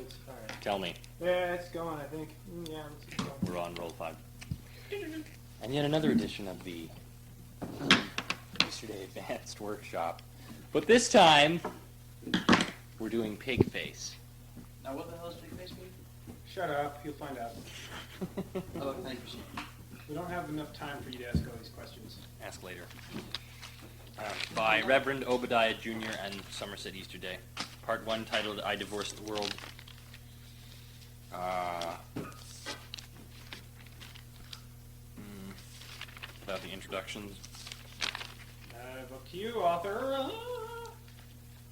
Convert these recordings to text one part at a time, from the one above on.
is. All right. Tell me. Yeah, it's going, I think. Yeah, let's keep going. We're on roll 5. And yet another edition of the Yesterday Advanced Workshop. But this time, we're doing Pigface. Now what the hell is Pigface mean? Shut up. You'll find out. Oh, thank you. We don't have enough time for you to ask all these questions. Ask later. By Reverend Obadiah Jr. and Somerset Easterday. Part 1, titled I Divorced the World. About the introductions. Up to you, author.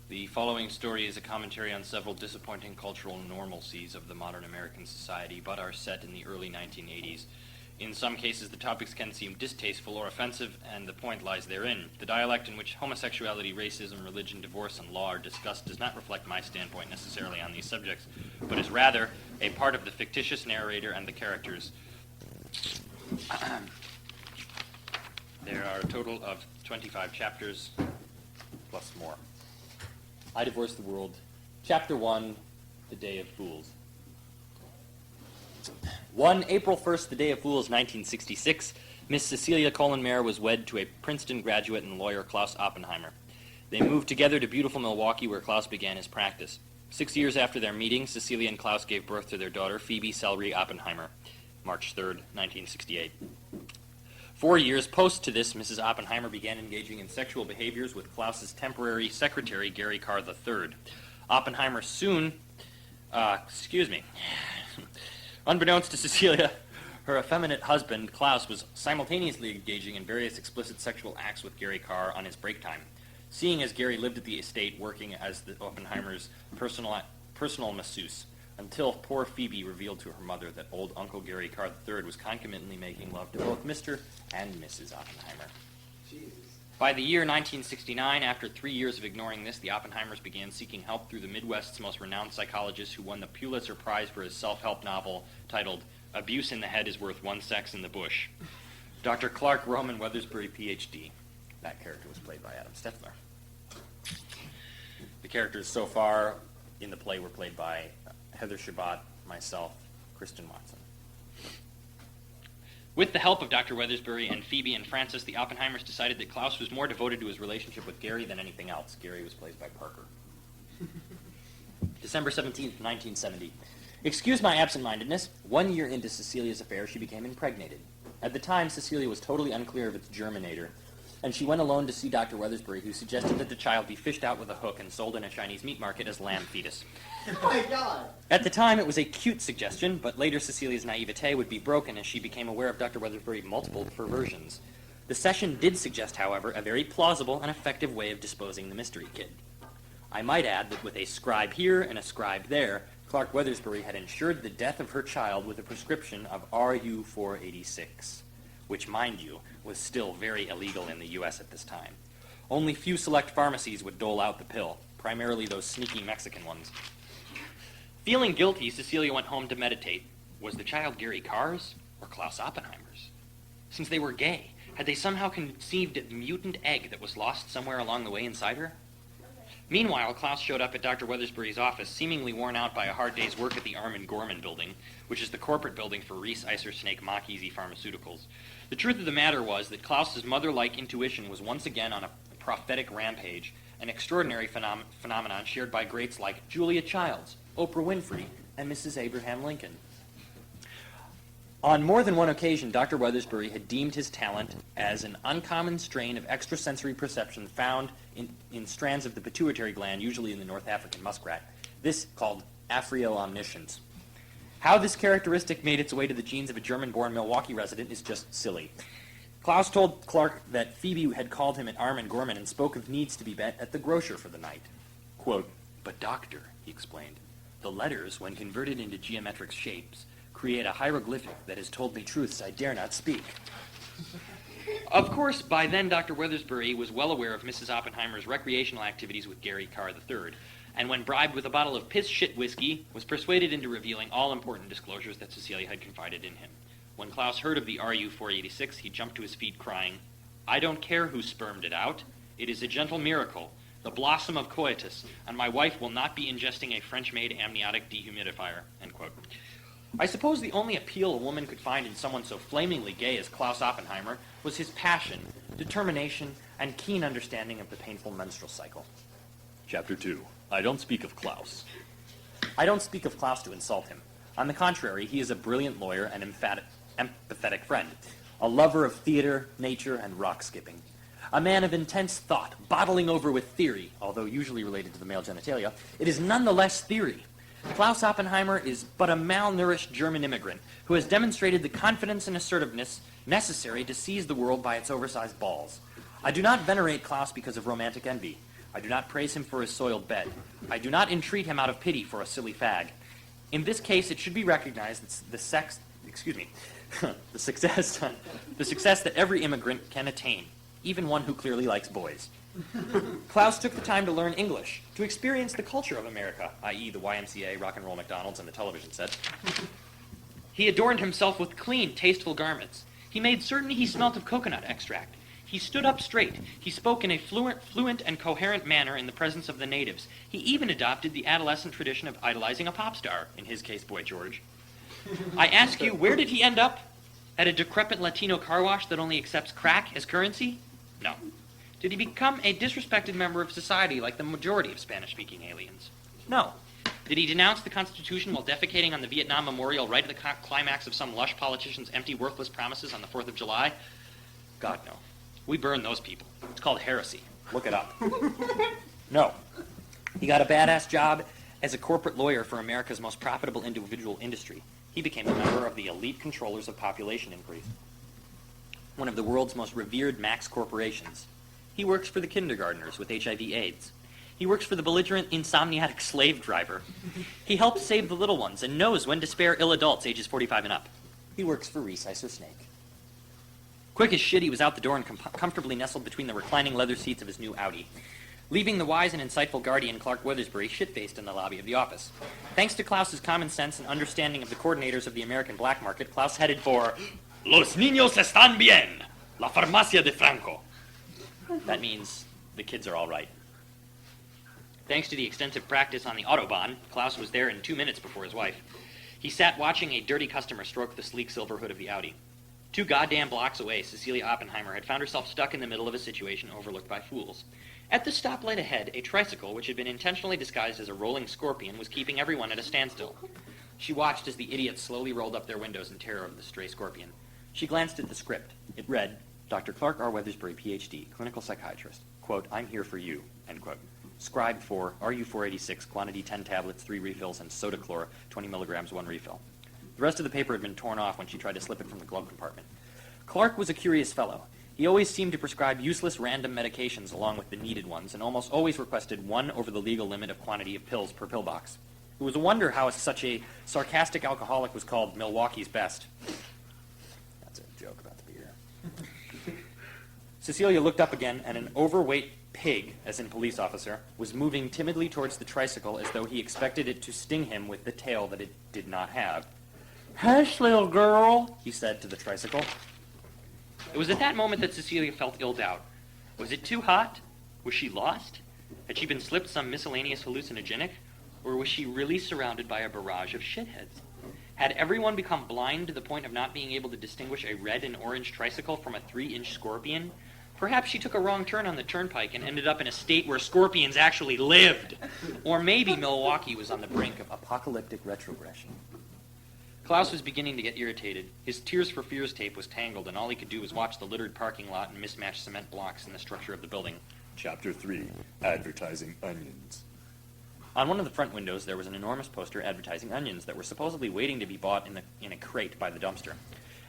The following story is a commentary on several disappointing cultural normalcies of the modern American society, but are set in the early 1980s. In some cases, the topics can seem distasteful or offensive, and the point lies therein. The dialect in which homosexuality, racism, religion, divorce, and law are discussed does not reflect my standpoint necessarily on these subjects, but is rather a part of the fictitious narrator and the characters. There are a total of 25 chapters, plus more. I Divorced the World. Chapter 1, The Day of Fools. 1 April 1st, the Day of Fools, 1966, Miss Cecilia Collenmeyer was wed to a Princeton graduate and lawyer, Klaus Oppenheimer. They moved together to beautiful Milwaukee, where Klaus began his practice. 6 years after their meeting, Cecilia and Klaus gave birth to their daughter, Phoebe Celery Oppenheimer, March 3rd, 1968. 4 years post to this, Mrs. Oppenheimer began engaging in sexual behaviors with Klaus's temporary secretary, Gary Carr III. Oppenheimer soon, unbeknownst to Cecilia, her effeminate husband, Klaus, was simultaneously engaging in various explicit sexual acts with Gary Carr on his break time. Seeing as Gary lived at the estate working as the Oppenheimer's personal masseuse, until poor Phoebe revealed to her mother that old Uncle Gary Carr III was concomitantly making love to both Mr. and Mrs. Oppenheimer. Jesus. By the year 1969, after 3 years of ignoring this, the Oppenheimers began seeking help through the Midwest's most renowned psychologist, who won the Pulitzer Prize for his self-help novel titled Abuse in the Head is Worth One Sex in the Bush. Dr. Clark Roman Weathersbury, Ph.D. That character was played by Adam Stifler. The characters so far in the play were played by Heather Shabbat, myself, Kristen Watson. With the help of Dr. Weathersbury and Phoebe and Francis, the Oppenheimers decided that Klaus was more devoted to his relationship with Gary than anything else. Gary was played by Parker. December 17th, 1970. Excuse my absent-mindedness. 1 year into Cecilia's affair, she became impregnated. At the time, Cecilia was totally unclear of its germinator, and she went alone to see Dr. Weathersbury, who suggested that the child be fished out with a hook and sold in a Chinese meat market as lamb fetus. Oh my God! At the time, it was a cute suggestion, but later Cecilia's naivete would be broken as she became aware of Dr. Weathersbury's multiple perversions. The session did suggest, however, a very plausible and effective way of disposing the mystery kid. I might add that with a scribe here and a scribe there, Clark Weathersbury had ensured the death of her child with a prescription of RU-486, which, mind you, was still very illegal in the U.S. at this time. Only few select pharmacies would dole out the pill, primarily those sneaky Mexican ones. Feeling guilty, Cecilia went home to meditate. Was the child Gary Carr's or Klaus Oppenheimer's? Since they were gay, had they somehow conceived a mutant egg that was lost somewhere along the way inside her? Meanwhile, Klaus showed up at Dr. Weathersbury's office, seemingly worn out by a hard day's work at the Armin Gorman building, which is the corporate building for Reese Iser Snake Mach Easy Pharmaceuticals. The truth of the matter was that Klaus's mother-like intuition was once again on a prophetic rampage, an extraordinary phenomenon shared by greats like Julia Childs, Oprah Winfrey, and Mrs. Abraham Lincoln. On more than one occasion, Dr. Weathersbury had deemed his talent as an uncommon strain of extrasensory perception found in strands of the pituitary gland, usually in the North African muskrat, this called Afrio-omniscience. How this characteristic made its way to the genes of a German-born Milwaukee resident is just silly. Klaus told Clark that Phoebe had called him at Armin Gorman and spoke of needs to be met at the grocer for the night. Quote, "But doctor," he explained, "the letters, when converted into geometric shapes, create a hieroglyphic that has told me truths I dare not speak." Of course, by then Dr. Weathersbury was well aware of Mrs. Oppenheimer's recreational activities with Gary Carr III, and when bribed with a bottle of piss-shit whiskey, was persuaded into revealing all important disclosures that Cecilia had confided in him. When Klaus heard of the RU-486, he jumped to his feet crying, "I don't care who spermed it out. It is a gentle miracle the blossom of coitus, and my wife will not be ingesting a French-made amniotic dehumidifier, end quote. I suppose the only appeal a woman could find in someone so flamingly gay as Klaus Oppenheimer was his passion, determination, and keen understanding of the painful menstrual cycle. Chapter 2. I don't speak of Klaus. I don't speak of Klaus to insult him. On the contrary, he is a brilliant lawyer and empathetic friend, a lover of theater, nature, and rock skipping. A man of intense thought, bottling over with theory, although usually related to the male genitalia, it is nonetheless theory. Klaus Oppenheimer is but a malnourished German immigrant who has demonstrated the confidence and assertiveness necessary to seize the world by its oversized balls. I do not venerate Klaus because of romantic envy. I do not praise him for his soiled bed. I do not entreat him out of pity for a silly fag. In this case, it should be recognized that the success that every immigrant can attain, even one who clearly likes boys. Klaus took the time to learn English, to experience the culture of America, i.e. the YMCA, rock and roll McDonald's, and the television set. He adorned himself with clean, tasteful garments. He made certain he smelt of coconut extract. He stood up straight. He spoke in a fluent and coherent manner in the presence of the natives. He even adopted the adolescent tradition of idolizing a pop star, in his case, Boy George. I ask you, where did he end up? At a decrepit Latino car wash that only accepts crack as currency? No. Did he become a disrespected member of society like the majority of Spanish-speaking aliens? No. Did he denounce the Constitution while defecating on the Vietnam Memorial right at the climax of some lush politician's empty, worthless promises on the 4th of July? God, no. We burn those people. It's called heresy. Look it up. No. He got a badass job as a corporate lawyer for America's most profitable individual industry. He became a member of the elite controllers of population increase, one of the world's most revered max corporations. He works for the kindergartners with HIV/AIDS. He works for the belligerent, insomniatic slave driver. He helps save the little ones and knows when to spare ill adults ages 45 and up. He works for Reese Icer Snake. Quick as shit, he was out the door and comfortably nestled between the reclining leather seats of his new Audi, leaving the wise and insightful guardian Clark Weathersbury shit-faced in the lobby of the office. Thanks to Klaus's common sense and understanding of the coordinators of the American black market, Klaus headed for Los niños están bien, la farmacia de Franco. That means the kids are all right. Thanks to the extensive practice on the Autobahn, Klaus was there in 2 minutes before his wife. He sat watching a dirty customer stroke the sleek silver hood of the Audi. 2 goddamn blocks away, Cecilia Oppenheimer had found herself stuck in the middle of a situation overlooked by fools. At the stoplight ahead, a tricycle, which had been intentionally disguised as a rolling scorpion, was keeping everyone at a standstill. She watched as the idiots slowly rolled up their windows in terror of the stray scorpion. She glanced at the script. It read, Dr. Clark R. Weathersbury, Ph.D., clinical psychiatrist. Quote, I'm here for you, end quote. Scribe for RU486, quantity 10 tablets, 3 refills, and Sodachlor, 20 milligrams, 1 refill. The rest of the paper had been torn off when she tried to slip it from the glove compartment. Clark was a curious fellow. He always seemed to prescribe useless random medications along with the needed ones, and almost always requested 1 over the legal limit of quantity of pills per pill box. It was a wonder how such a sarcastic alcoholic was called Milwaukee's best. That's a joke about the beer. Cecilia looked up again, and an overweight pig, as in police officer, was moving timidly towards the tricycle as though he expected it to sting him with the tail that it did not have. Hush, little girl, he said to the tricycle. It was at that moment that Cecilia felt ill doubt. Was it too hot? Was she lost? Had she been slipped some miscellaneous hallucinogenic? Or was she really surrounded by a barrage of shitheads? Had everyone become blind to the point of not being able to distinguish a red and orange tricycle from a 3-inch scorpion? Perhaps she took a wrong turn on the turnpike and ended up in a state where scorpions actually lived. Or maybe Milwaukee was on the brink of apocalyptic retrogression. Klaus was beginning to get irritated. His Tears for Fears tape was tangled, and all he could do was watch the littered parking lot and mismatched cement blocks in the structure of the building. Chapter 3. Advertising onions. On one of the front windows, there was an enormous poster advertising onions that were supposedly waiting to be bought in a crate by the dumpster.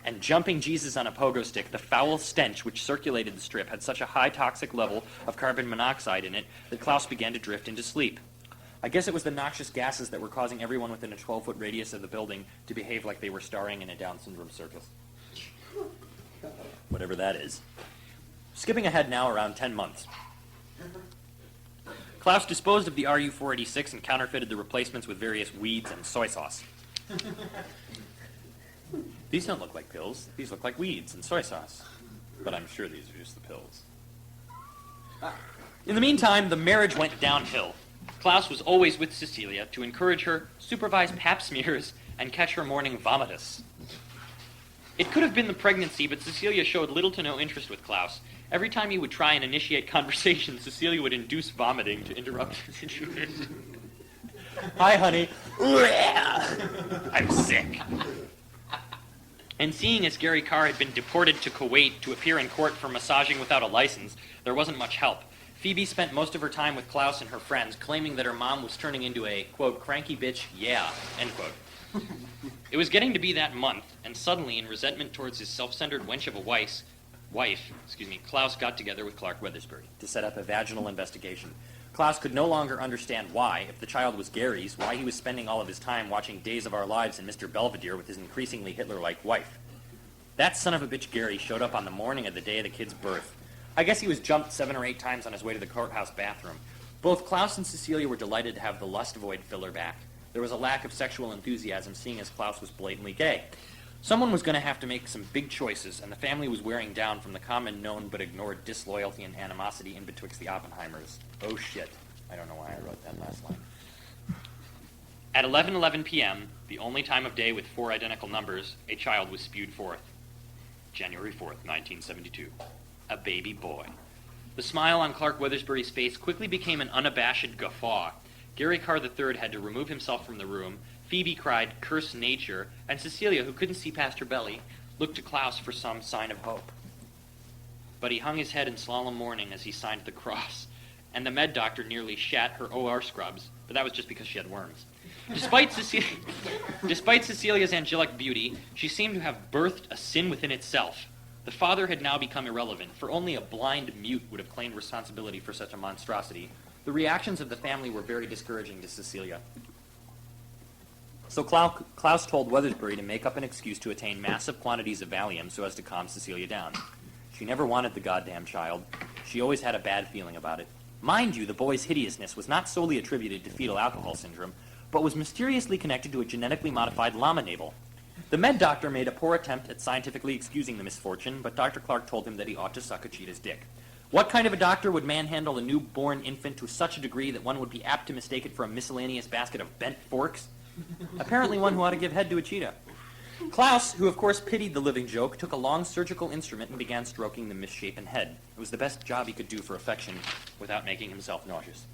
And jumping Jesus on a pogo stick, the foul stench which circulated the strip had such a high toxic level of carbon monoxide in it that Klaus began to drift into sleep. I guess it was the noxious gases that were causing everyone within a 12-foot radius of the building to behave like they were starring in a Down syndrome circus. Whatever that is. Skipping ahead now around 10 months. Klaus disposed of the RU-486 and counterfeited the replacements with various weeds and soy sauce. These don't look like pills. These look like weeds and soy sauce. But I'm sure these are just the pills. In the meantime, the marriage went downhill. Klaus was always with Cecilia to encourage her, supervise pap smears, and catch her morning vomitus. It could have been the pregnancy, but Cecilia showed little to no interest with Klaus. Every time he would try and initiate conversation, Cecilia would induce vomiting to interrupt the situation. Hi, honey. I'm sick. And seeing as Gary Carr had been deported to Kuwait to appear in court for massaging without a license, there wasn't much help. Phoebe spent most of her time with Klaus and her friends, claiming that her mom was turning into a, quote, cranky bitch, yeah, end quote. It was getting to be that month, and suddenly, in resentment towards his self-centered wench of a wife, Klaus got together with Clark Weathersbury to set up a vaginal investigation. Klaus could no longer understand why, if the child was Gary's, why he was spending all of his time watching Days of Our Lives and Mr. Belvedere with his increasingly Hitler-like wife. That son of a bitch Gary showed up on the morning of the day of the kid's birth. I guess he was jumped 7 or 8 times on his way to the courthouse bathroom. Both Klaus and Cecilia were delighted to have the lust void filler back. There was a lack of sexual enthusiasm, seeing as Klaus was blatantly gay. Someone was going to have to make some big choices, and the family was wearing down from the common known but ignored disloyalty and animosity in betwixt the Oppenheimers. Oh shit. I don't know why I wrote that last line. At 11:11 p.m., the only time of day with 4 identical numbers, a child was spewed forth. January 4th, 1972. A baby boy. The smile on Clark Weathersbury's face quickly became an unabashed guffaw. Gary Carr III had to remove himself from the room. Phoebe cried, "Curse nature," and Cecilia, who couldn't see past her belly, looked to Klaus for some sign of hope. But he hung his head in solemn mourning as he signed the cross, and the med doctor nearly shat her OR scrubs, but that was just because she had worms. Despite Cecilia's angelic beauty, she seemed to have birthed a sin within itself. The father had now become irrelevant, for only a blind mute would have claimed responsibility for such a monstrosity. The reactions of the family were very discouraging to Cecilia. So Klaus told Weathersbury to make up an excuse to attain massive quantities of Valium so as to calm Cecilia down. She never wanted the goddamn child. She always had a bad feeling about it. Mind you, the boy's hideousness was not solely attributed to fetal alcohol syndrome, but was mysteriously connected to a genetically modified llama navel. The med doctor made a poor attempt at scientifically excusing the misfortune, but Dr. Clark told him that he ought to suck a cheetah's dick. What kind of a doctor would manhandle a newborn infant to such a degree that one would be apt to mistake it for a miscellaneous basket of bent forks? Apparently one who ought to give head to a cheetah. Klaus, who of course pitied the living joke, took a long surgical instrument and began stroking the misshapen head. It was the best job he could do for affection without making himself nauseous.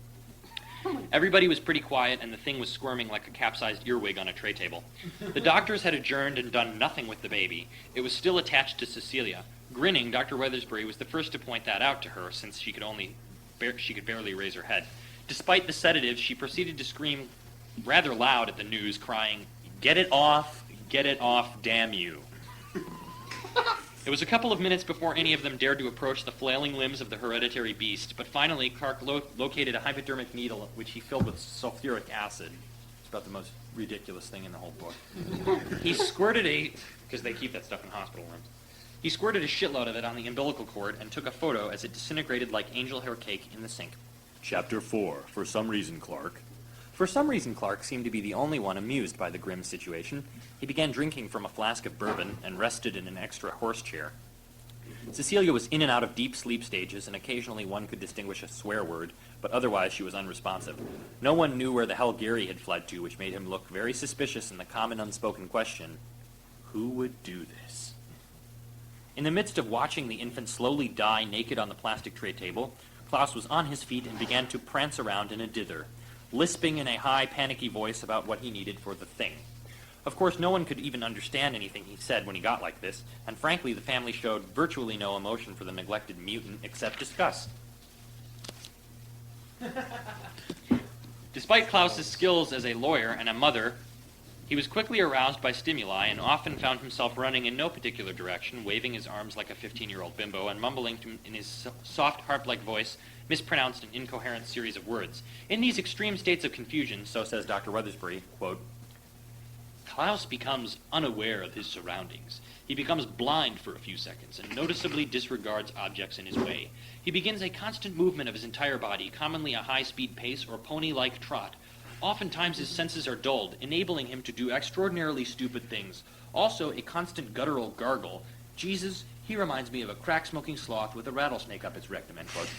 Everybody was pretty quiet, and the thing was squirming like a capsized earwig on a tray table. The doctors had adjourned and done nothing with the baby. It was still attached to Cecilia. Grinning, Dr. Weathersbury was the first to point that out to her, since she could barely raise her head. Despite the sedatives, she proceeded to scream rather loud at the news, crying, get it off, damn you." It was a couple of minutes before any of them dared to approach the flailing limbs of the hereditary beast, but finally Clark located a hypodermic needle which he filled with sulfuric acid. It's about the most ridiculous thing in the whole book. He squirted because they keep that stuff in hospital rooms. He squirted a shitload of it on the umbilical cord and took a photo as it disintegrated like angel hair cake in the sink. Chapter 4. For some reason, Clark. For some reason, Clark seemed to be the only one amused by the grim situation. He began drinking from a flask of bourbon and rested in an extra horse chair. Cecilia was in and out of deep sleep stages, and occasionally one could distinguish a swear word, but otherwise she was unresponsive. No one knew where the hell Gary had fled to, which made him look very suspicious in the common unspoken question, who would do this? In the midst of watching the infant slowly die naked on the plastic tray table, Klaus was on his feet and began to prance around in a dither, lisping in a high, panicky voice about what he needed for the thing. Of course, no one could even understand anything he said when he got like this, and frankly, the family showed virtually no emotion for the neglected mutant except disgust. Despite Klaus's skills as a lawyer and a mother, he was quickly aroused by stimuli and often found himself running in no particular direction, waving his arms like a 15-year-old bimbo and mumbling in his soft, harp-like voice mispronounced an incoherent series of words. In these extreme states of confusion, so says Dr. Weathersbury, quote, Klaus becomes unaware of his surroundings. He becomes blind for a few seconds and noticeably disregards objects in his way. He begins a constant movement of his entire body, commonly a high-speed pace or pony-like trot. Oftentimes his senses are dulled, enabling him to do extraordinarily stupid things. Also a constant guttural gargle. Jesus, He reminds me of a crack-smoking sloth with a rattlesnake up its rectum, end quote.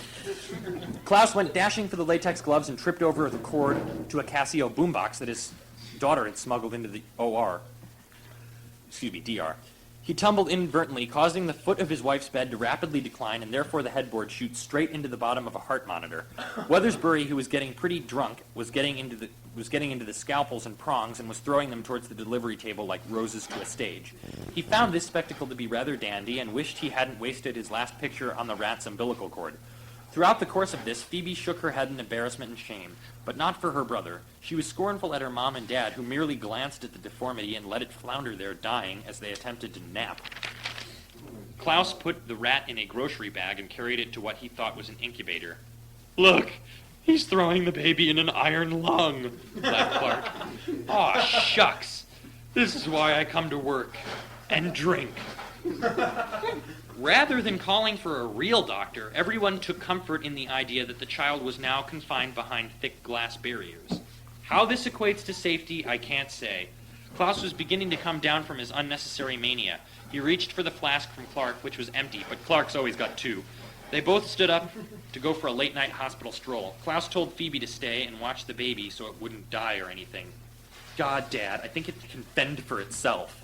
Klaus went dashing for the latex gloves and tripped over the cord to a Casio boombox that his daughter had smuggled into the DR. He tumbled inadvertently, causing the foot of his wife's bed to rapidly decline and therefore the headboard shoot straight into the bottom of a heart monitor. Weathersbury, who was getting pretty drunk, was getting into the scalpels and prongs and was throwing them towards the delivery table like roses to a stage. He found this spectacle to be rather dandy and wished he hadn't wasted his last picture on the rat's umbilical cord. Throughout the course of this, Phoebe shook her head in embarrassment and shame, but not for her brother. She was scornful at her mom and dad, who merely glanced at the deformity and let it flounder there, dying as they attempted to nap. Klaus put the rat in a grocery bag and carried it to what he thought was an incubator. "Look, he's throwing the baby in an iron lung," laughed Clark. "Aw, shucks. This is why I come to work and drink." Rather than calling for a real doctor, everyone took comfort in the idea that the child was now confined behind thick glass barriers. How this equates to safety, I can't say. Klaus was beginning to come down from his unnecessary mania. He reached for the flask from Clark, which was empty, but Clark's always got two. They both stood up to go for a late-night hospital stroll. Klaus told Phoebe to stay and watch the baby so it wouldn't die or anything. "God, Dad, I think it can fend for itself."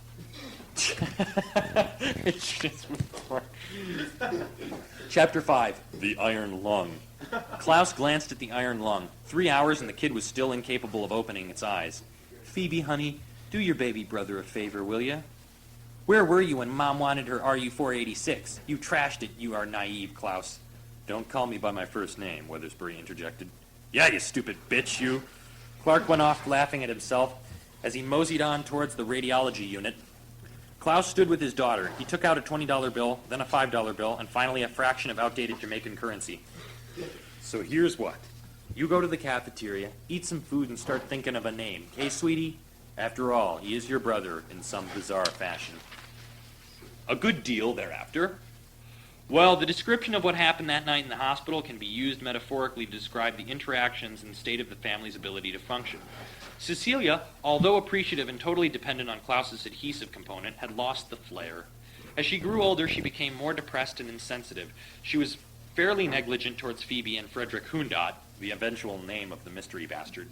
Chapter 5. The Iron Lung. Klaus glanced at the iron lung. 3 hours and the kid was still incapable of opening its eyes. "Phoebe, honey, do your baby brother a favor, will ya? Where were you when Mom wanted her RU-486? You trashed it, you are naive, Klaus." "Don't call me by my first name," Weathersbury interjected. "Yeah, you stupid bitch, you." Clark went off laughing at himself as he moseyed on towards the radiology unit. Klaus stood with his daughter. He took out a $20 bill, then a $5 bill, and finally a fraction of outdated Jamaican currency. "So here's what. You go to the cafeteria, eat some food, and start thinking of a name. Okay, sweetie? After all, he is your brother in some bizarre fashion." A good deal thereafter. Well, the description of what happened that night in the hospital can be used metaphorically to describe the interactions and state of the family's ability to function. Cecilia, although appreciative and totally dependent on Klaus's adhesive component, had lost the flair. As she grew older, she became more depressed and insensitive. She was fairly negligent towards Phoebe and Frederick Hundot, the eventual name of the mystery bastard.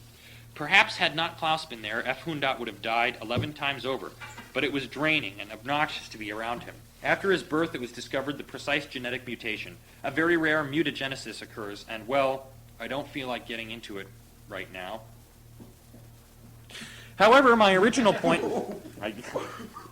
Perhaps had not Klaus been there, F. Hundot would have died 11 times over, but it was draining and obnoxious to be around him. After his birth, it was discovered the precise genetic mutation. A very rare mutagenesis occurs, and, well, I don't feel like getting into it right now. However, my original point... You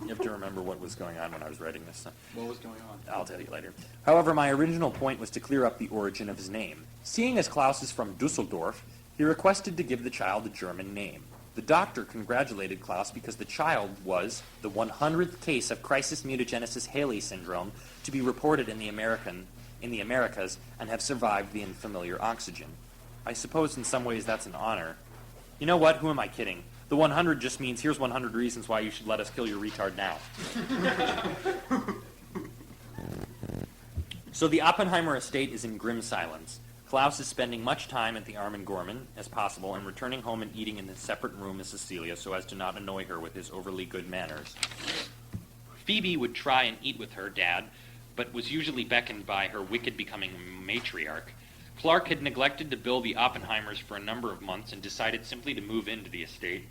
have to remember what was going on when I was writing this. What was going on? I'll tell you later. However, my original point was to clear up the origin of his name. Seeing as Klaus is from Dusseldorf, he requested to give the child a German name. The doctor congratulated Klaus because the child was the 100th case of crisis mutagenesis Haley syndrome to be reported in the Americas and have survived the unfamiliar oxygen. I suppose in some ways that's an honor. You know what? Who am I kidding? The 100 just means here's 100 reasons why you should let us kill your retard now. So the Oppenheimer estate is in grim silence. Klaus is spending much time at the Arm & Gorman as possible and returning home and eating in a separate room as Cecilia so as to not annoy her with his overly good manners. Phoebe would try and eat with her dad, but was usually beckoned by her wicked-becoming matriarch. Clark had neglected to bill the Oppenheimers for a number of months and decided simply to move into the estate.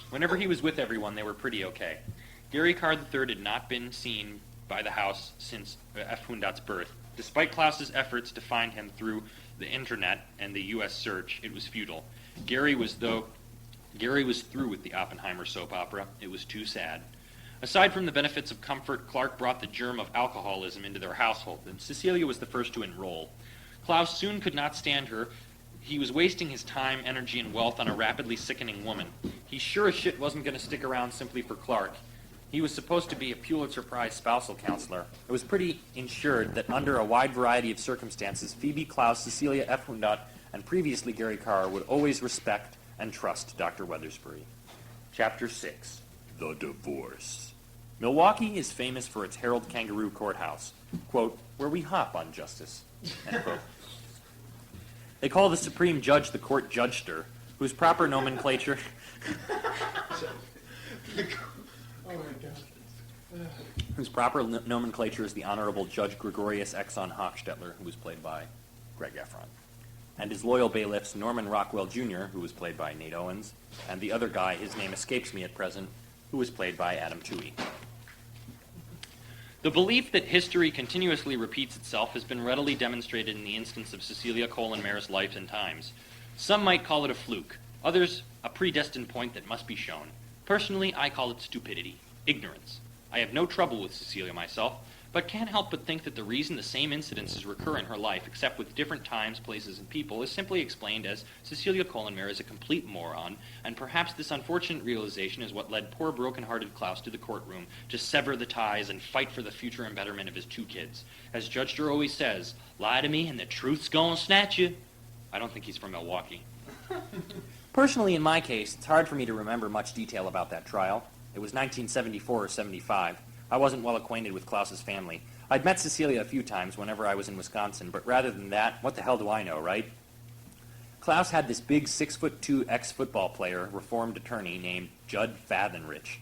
Whenever he was with everyone, they were pretty okay. Gary Carr III had not been seen by the house since F. Hundot's birth. Despite Klaus's efforts to find him through the internet and the U.S. search, it was futile. Gary was through with the Oppenheimer soap opera. It was too sad. Aside from the benefits of comfort, Clark brought the germ of alcoholism into their household, and Cecilia was the first to enroll. Klaus soon could not stand her. He was wasting his time, energy, and wealth on a rapidly sickening woman. He sure as shit wasn't going to stick around simply for Clark. He was supposed to be a Pulitzer Prize spousal counselor. It was pretty ensured that under a wide variety of circumstances, Phoebe, Klaus, Cecilia F. Hundot, and previously Gary Carr would always respect and trust Dr. Weathersbury. Chapter 6. The Divorce. Milwaukee is famous for its Harold Kangaroo Courthouse, quote, where we hop on justice, end quote. They call the Supreme Judge the Court Judgester, whose proper nomenclature... Oh my God. whose proper nomenclature is the Honorable Judge Gregorius Exxon Hochstetler, who was played by Greg Efron, and his loyal bailiffs Norman Rockwell Jr., who was played by Nate Owens, and the other guy, his name escapes me at present, who was played by Adam Toohey. The belief that history continuously repeats itself has been readily demonstrated in the instance of Cecilia Colenmare's life and times. Some might call it a fluke, others a predestined point that must be shown. Personally, I call it stupidity, ignorance. I have no trouble with Cecilia myself, but can't help but think that the reason the same incidences recur in her life, except with different times, places, and people, is simply explained as Cecilia Colenmare is a complete moron, and perhaps this unfortunate realization is what led poor broken-hearted Klaus to the courtroom to sever the ties and fight for the future and betterment of his 2 kids. As Judge Drew always says, lie to me and the truth's gonna snatch you. I don't think he's from Milwaukee. Personally, in my case, it's hard for me to remember much detail about that trial. It was 1974 or 75. I wasn't well acquainted with Klaus's family. I'd met Cecilia a few times whenever I was in Wisconsin, but rather than that, what the hell do I know, right? Klaus had this big 6'2" ex-football player, reformed attorney named Judd Fathenrich.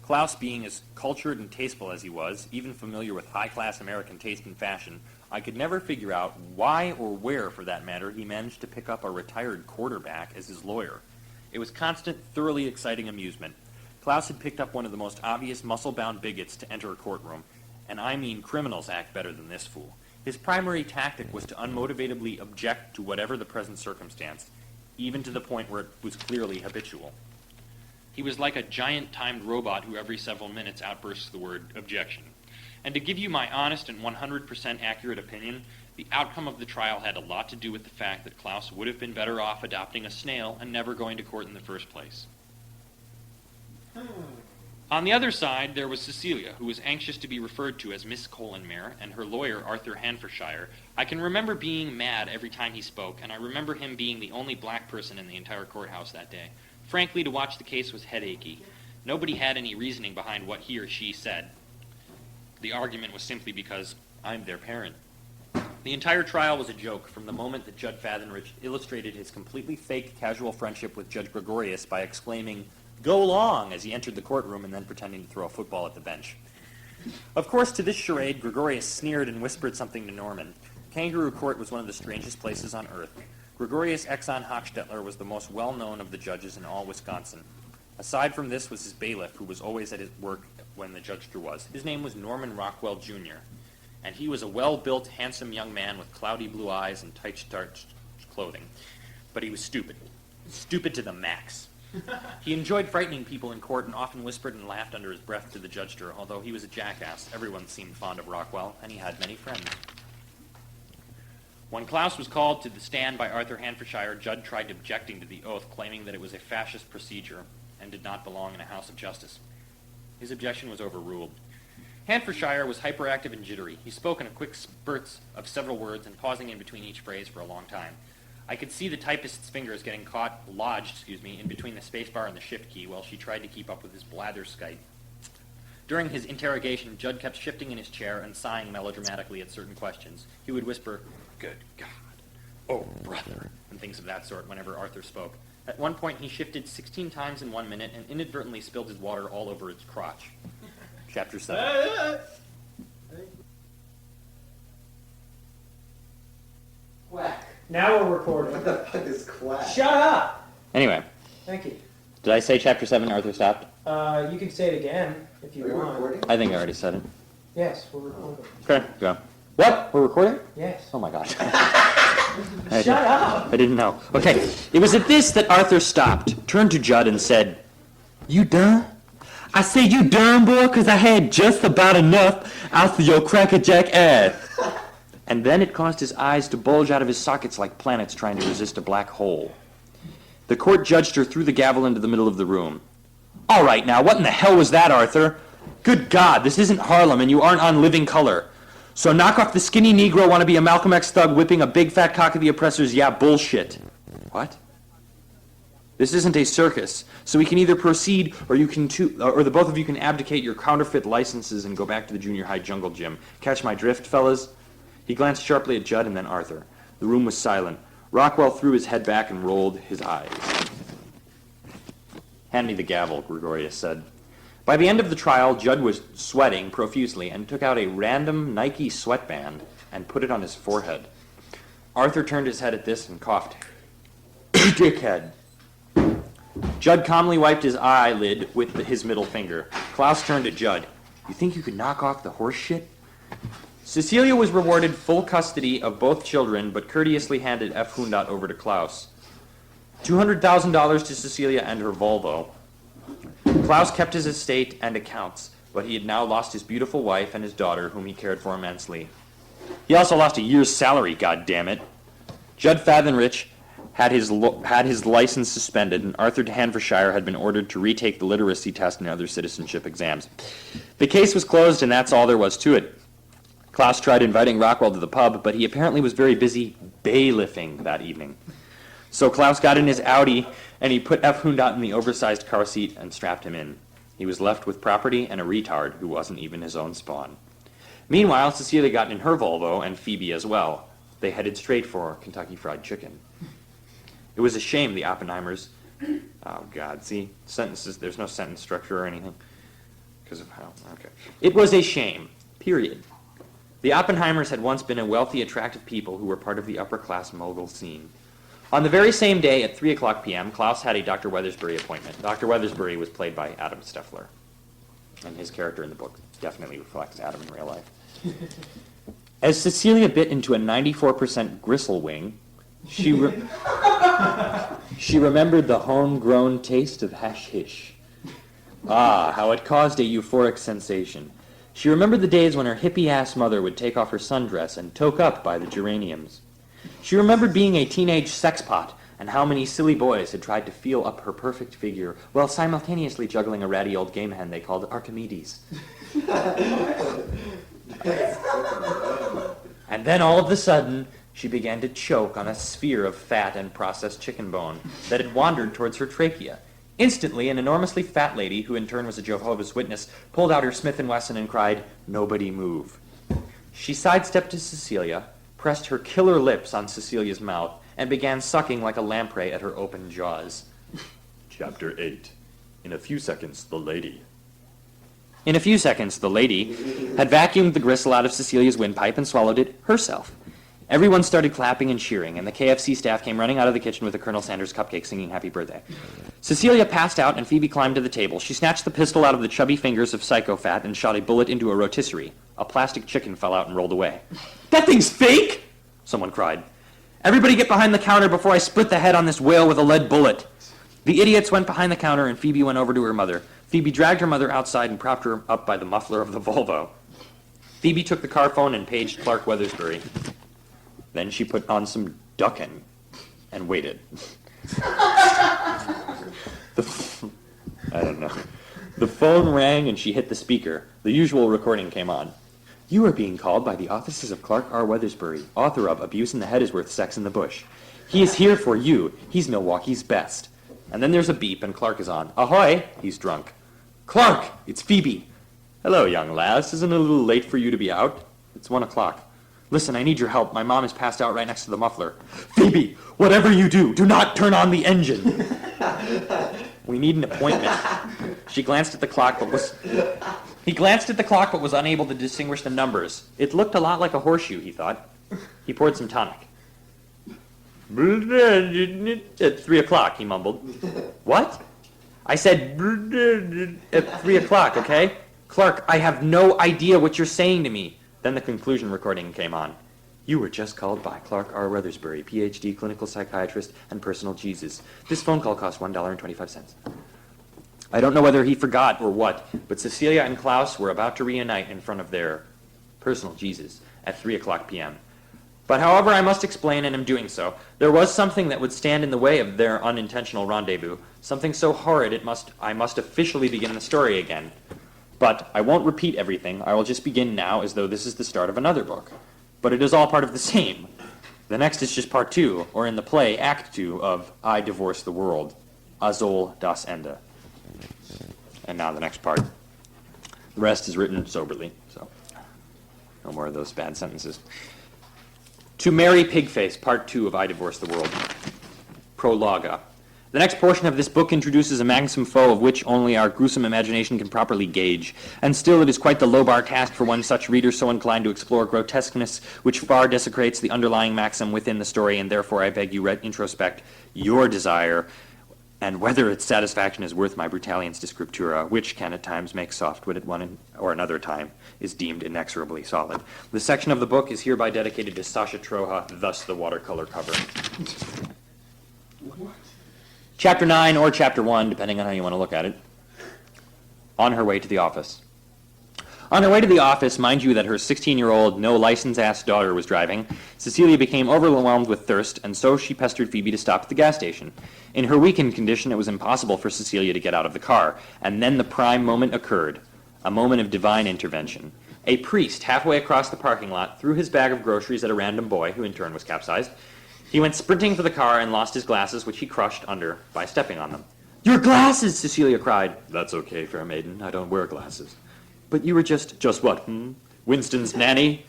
Klaus, being as cultured and tasteful as he was, even familiar with high-class American taste and fashion, I could never figure out why or where, for that matter, he managed to pick up a retired quarterback as his lawyer. It was constant, thoroughly exciting amusement. Klaus had picked up one of the most obvious muscle-bound bigots to enter a courtroom, and I mean criminals act better than this fool. His primary tactic was to unmotivatedly object to whatever the present circumstance, even to the point where it was clearly habitual. He was like a giant timed robot who every several minutes outbursts the word objection. And to give you my honest and 100% accurate opinion, the outcome of the trial had a lot to do with the fact that Klaus would have been better off adopting a snail and never going to court in the first place. On the other side, there was Cecilia, who was anxious to be referred to as Miss Colenmare, and her lawyer, Arthur Hanfordshire. I can remember being mad every time he spoke, and I remember him being the only black person in the entire courthouse that day. Frankly, to watch the case was headachy. Nobody had any reasoning behind what he or she said. The argument was simply because I'm their parent. The entire trial was a joke from the moment that Judge Fathenrich illustrated his completely fake casual friendship with Judge Gregorius by exclaiming, "Go long," as he entered the courtroom and then pretending to throw a football at the bench. Of course, to this charade, Gregorius sneered and whispered something to Norman. Kangaroo Court was one of the strangest places on earth. Gregorius Exxon Hochstetler was the most well-known of the judges in all Wisconsin. Aside from this was his bailiff, who was always at his work when the Judge Drew was. His name was Norman Rockwell Jr., and he was a well-built, handsome young man with cloudy blue eyes and tight-starched clothing. But he was stupid. Stupid to the max. He enjoyed frightening people in court and often whispered and laughed under his breath to the judger. Although he was a jackass, everyone seemed fond of Rockwell, and he had many friends. When Klaus was called to the stand by Arthur Hanfordshire, Judd tried objecting to the oath, claiming that it was a fascist procedure and did not belong in a house of justice. His objection was overruled. Hanfordshire was hyperactive and jittery. He spoke in quick spurts of several words and pausing in between each phrase for a long time. I could see the typist's fingers getting lodged in between the spacebar and the shift key while she tried to keep up with his blatherskite. During his interrogation, Judd kept shifting in his chair and sighing melodramatically at certain questions. He would whisper, "Good God," "Oh, brother," and things of that sort whenever Arthur spoke. At one point, he shifted 16 times in 1 minute and inadvertently spilled his water all over its crotch. Chapter 7. Quack. Now we're recording. What the fuck is quack? Shut up! Anyway, Thank you. did I say Chapter 7, Arthur stopped? You can say it again if you Are you want. recording? I think I already said it. Yes, we're recording. Okay, go. What? We're recording? Yes. Oh my gosh. Shut up! I didn't know. Okay, it was at this that Arthur stopped, turned to Judd and said, "You done? I say you done, boy, 'cause I had just about enough out of your crackerjack ass." And then it caused his eyes to bulge out of his sockets like planets trying to resist a black hole. The court judger threw the gavel into the middle of the room. "All right, now, what in the hell was that, Arthur? Good God, this isn't Harlem, and you aren't on Living Color. So knock off the skinny Negro wanna be a Malcolm X thug whipping a big fat cock of the oppressor's bullshit." What? "This isn't a circus, so we can either proceed or the both of you can abdicate your counterfeit licenses and go back to the junior high jungle gym. Catch my drift, fellas?" He glanced sharply at Judd and then Arthur. The room was silent. Rockwell threw his head back and rolled his eyes. "Hand me the gavel," Gregorius said. By the end of the trial, Judd was sweating profusely and took out a random Nike sweatband and put it on his forehead. Arthur turned his head at this and coughed. Dickhead. Judd calmly wiped his eyelid with his middle finger. Klaus turned to Judd. You think you could knock off the horse shit? Cecilia was rewarded full custody of both children, but courteously handed F. Hundat over to Klaus. $200,000 to Cecilia and her Volvo. Klaus kept his estate and accounts, but he had now lost his beautiful wife and his daughter, whom he cared for immensely. He also lost a year's salary, goddammit. Judd Fathenrich had his license suspended, and Arthur de Hanfordshire had been ordered to retake the literacy test and other citizenship exams. The case was closed, and that's all there was to it. Klaus tried inviting Rockwell to the pub, but he apparently was very busy bailiffing that evening. So Klaus got in his Audi, and he put F. Hundat in the oversized car seat and strapped him in. He was left with property and a retard who wasn't even his own spawn. Meanwhile, Cecilia got in her Volvo, and Phoebe as well. They headed straight for Kentucky Fried Chicken. It was a shame the Oppenheimers... Oh, God, see? Sentences, there's no sentence structure or anything. Because of how... Okay. It was a shame. Period. The Oppenheimers had once been a wealthy, attractive people who were part of the upper-class mogul scene. On the very same day at 3 o'clock p.m., Klaus had a Dr. Weathersbury appointment. Dr. Weathersbury was played by Adam Steffler. And his character in the book definitely reflects Adam in real life. As Cecilia bit into a 94% gristle wing, she remembered the homegrown taste of hashish. Ah, how it caused a euphoric sensation. She remembered the days when her hippie-ass mother would take off her sundress and toke up by the geraniums. She remembered being a teenage sexpot and how many silly boys had tried to feel up her perfect figure while simultaneously juggling a ratty old game hen they called Archimedes. And then all of a sudden, she began to choke on a sphere of fat and processed chicken bone that had wandered towards her trachea. Instantly, an enormously fat lady, who in turn was a Jehovah's Witness, pulled out her Smith & Wesson and cried, "Nobody move." She sidestepped to Cecilia, pressed her killer lips on Cecilia's mouth, and began sucking like a lamprey at her open jaws. Chapter 8. In a few seconds, the lady. In a few seconds, the lady had vacuumed the gristle out of Cecilia's windpipe and swallowed it herself. Everyone started clapping and cheering, and the KFC staff came running out of the kitchen with a Colonel Sanders cupcake singing happy birthday. Cecilia passed out, and Phoebe climbed to the table. She snatched the pistol out of the chubby fingers of Psychofat and shot a bullet into a rotisserie. A plastic chicken fell out and rolled away. "That thing's fake!" someone cried. "Everybody get behind the counter before I split the head on this whale with a lead bullet." The idiots went behind the counter, and Phoebe went over to her mother. Phoebe dragged her mother outside and propped her up by the muffler of the Volvo. Phoebe took the car phone and paged Clark Weathersbury. Then she put on some duckin' and waited. I don't know. The phone rang and she hit the speaker. The usual recording came on. "You are being called by the offices of Clark R. Weathersbury, author of Abuse in the Head is Worth Sex in the Bush. He is here for you. He's Milwaukee's best." And then there's a beep and Clark is on. "Ahoy!" He's drunk. "Clark! It's Phoebe." "Hello, young lass. Isn't it a little late for you to be out?" "It's 1 o'clock. Listen, I need your help. My mom is passed out right next to the muffler." "Phoebe, whatever you do, do not turn on the engine." "We need an appointment." He glanced at the clock, but was unable to distinguish the numbers. It looked a lot like a horseshoe, he thought. He poured some tonic. "At 3 o'clock, he mumbled. "What?" "I said at 3 o'clock, okay? Clark, I have no idea what you're saying to me." Then the conclusion recording came on. "You were just called by Clark R. Weathersbury, Ph.D., clinical psychiatrist, and personal Jesus. This phone call cost $1.25. I don't know whether he forgot or what, but Cecilia and Klaus were about to reunite in front of their personal Jesus at 3 o'clock p.m. But however I must explain, and am doing so, there was something that would stand in the way of their unintentional rendezvous, something so horrid I must officially begin the story again. But I won't repeat everything. I will just begin now as though this is the start of another book. But it is all part of the same. The next is just part 2, or in the play, Act 2 of I Divorce the World, Azol das Ende. And now the next part. The rest is written soberly, so no more of those bad sentences. To Marry Pigface, part 2 of I Divorce the World. Prologa. The next portion of this book introduces a magnum foe of which only our gruesome imagination can properly gauge, and still it is quite the low-bar task for one such reader so inclined to explore grotesqueness which far desecrates the underlying maxim within the story, and therefore I beg you introspect your desire, and whether its satisfaction is worth my Brutalien's de scriptura, which can at times make soft-witted one or another time is deemed inexorably solid. This section of the book is hereby dedicated to Sasha Troha, thus the watercolor cover. What? Chapter 9 or Chapter 1, depending on how you want to look at it. On her way to the office. On her way to the office, mind you that her 16-year-old, no-license-ass daughter was driving, Cecilia became overwhelmed with thirst, and so she pestered Phoebe to stop at the gas station. In her weakened condition, it was impossible for Cecilia to get out of the car, and then the prime moment occurred, a moment of divine intervention. A priest, halfway across the parking lot, threw his bag of groceries at a random boy, who in turn was capsized. He went sprinting for the car and lost his glasses, which he crushed under by stepping on them. "Your glasses!" Cecilia cried. "That's okay, fair maiden. I don't wear glasses." "But you were just..." "Just what, Winston's nanny?"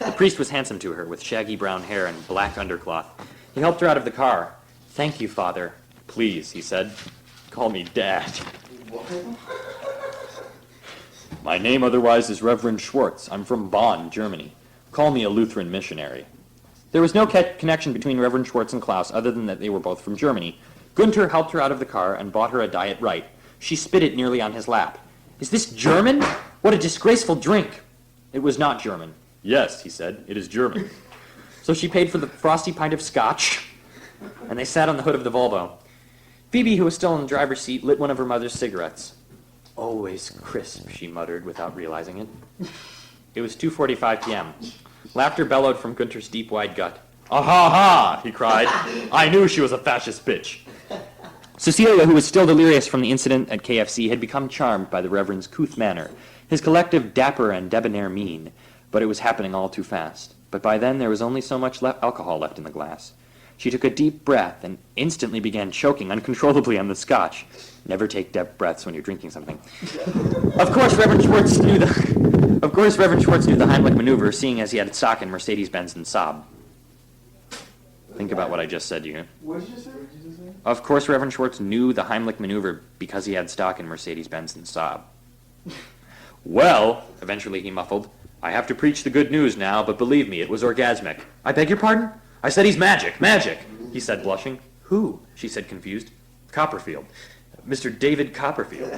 The priest was handsome to her, with shaggy brown hair and black undercloth. He helped her out of the car. "Thank you, Father." "Please," he said, "call me Dad." "My name otherwise is Reverend Schwartz. I'm from Bonn, Germany. Call me a Lutheran missionary." There was no connection between Reverend Schwartz and Klaus other than that they were both from Germany. Gunther helped her out of the car and bought her a Diet Right. She spit it nearly on his lap. "Is this German? What a disgraceful drink!" It was not German. "Yes," he said, "it is German." So she paid for the frosty pint of scotch, and they sat on the hood of the Volvo. Phoebe, who was still in the driver's seat, lit one of her mother's cigarettes. "Always crisp," she muttered without realizing it. It was 2:45 p.m. Laughter bellowed from Gunther's deep, wide gut. "Ah ha ha!" he cried. "I knew she was a fascist bitch." Cecilia, who was still delirious from the incident at KFC, had become charmed by the Reverend's couth manner, his collective dapper and debonair mien, but it was happening all too fast. But by then there was only so much alcohol left in the glass. She took a deep breath and instantly began choking uncontrollably on the scotch. Never take deep breaths when you're drinking something. Of course, Reverend Schwartz knew the Heimlich maneuver, seeing as he had stock in Mercedes-Benz and Saab. Think about what I just said to you. What did you say? Of course, Reverend Schwartz knew the Heimlich maneuver because he had stock in Mercedes-Benz and Saab. "Well," eventually he muffled, "I have to preach the good news now, but believe me, it was orgasmic." "I beg your pardon?" "I said he's magic, magic," he said, blushing. "Who?" she said, confused. "Copperfield. Mr. David Copperfield."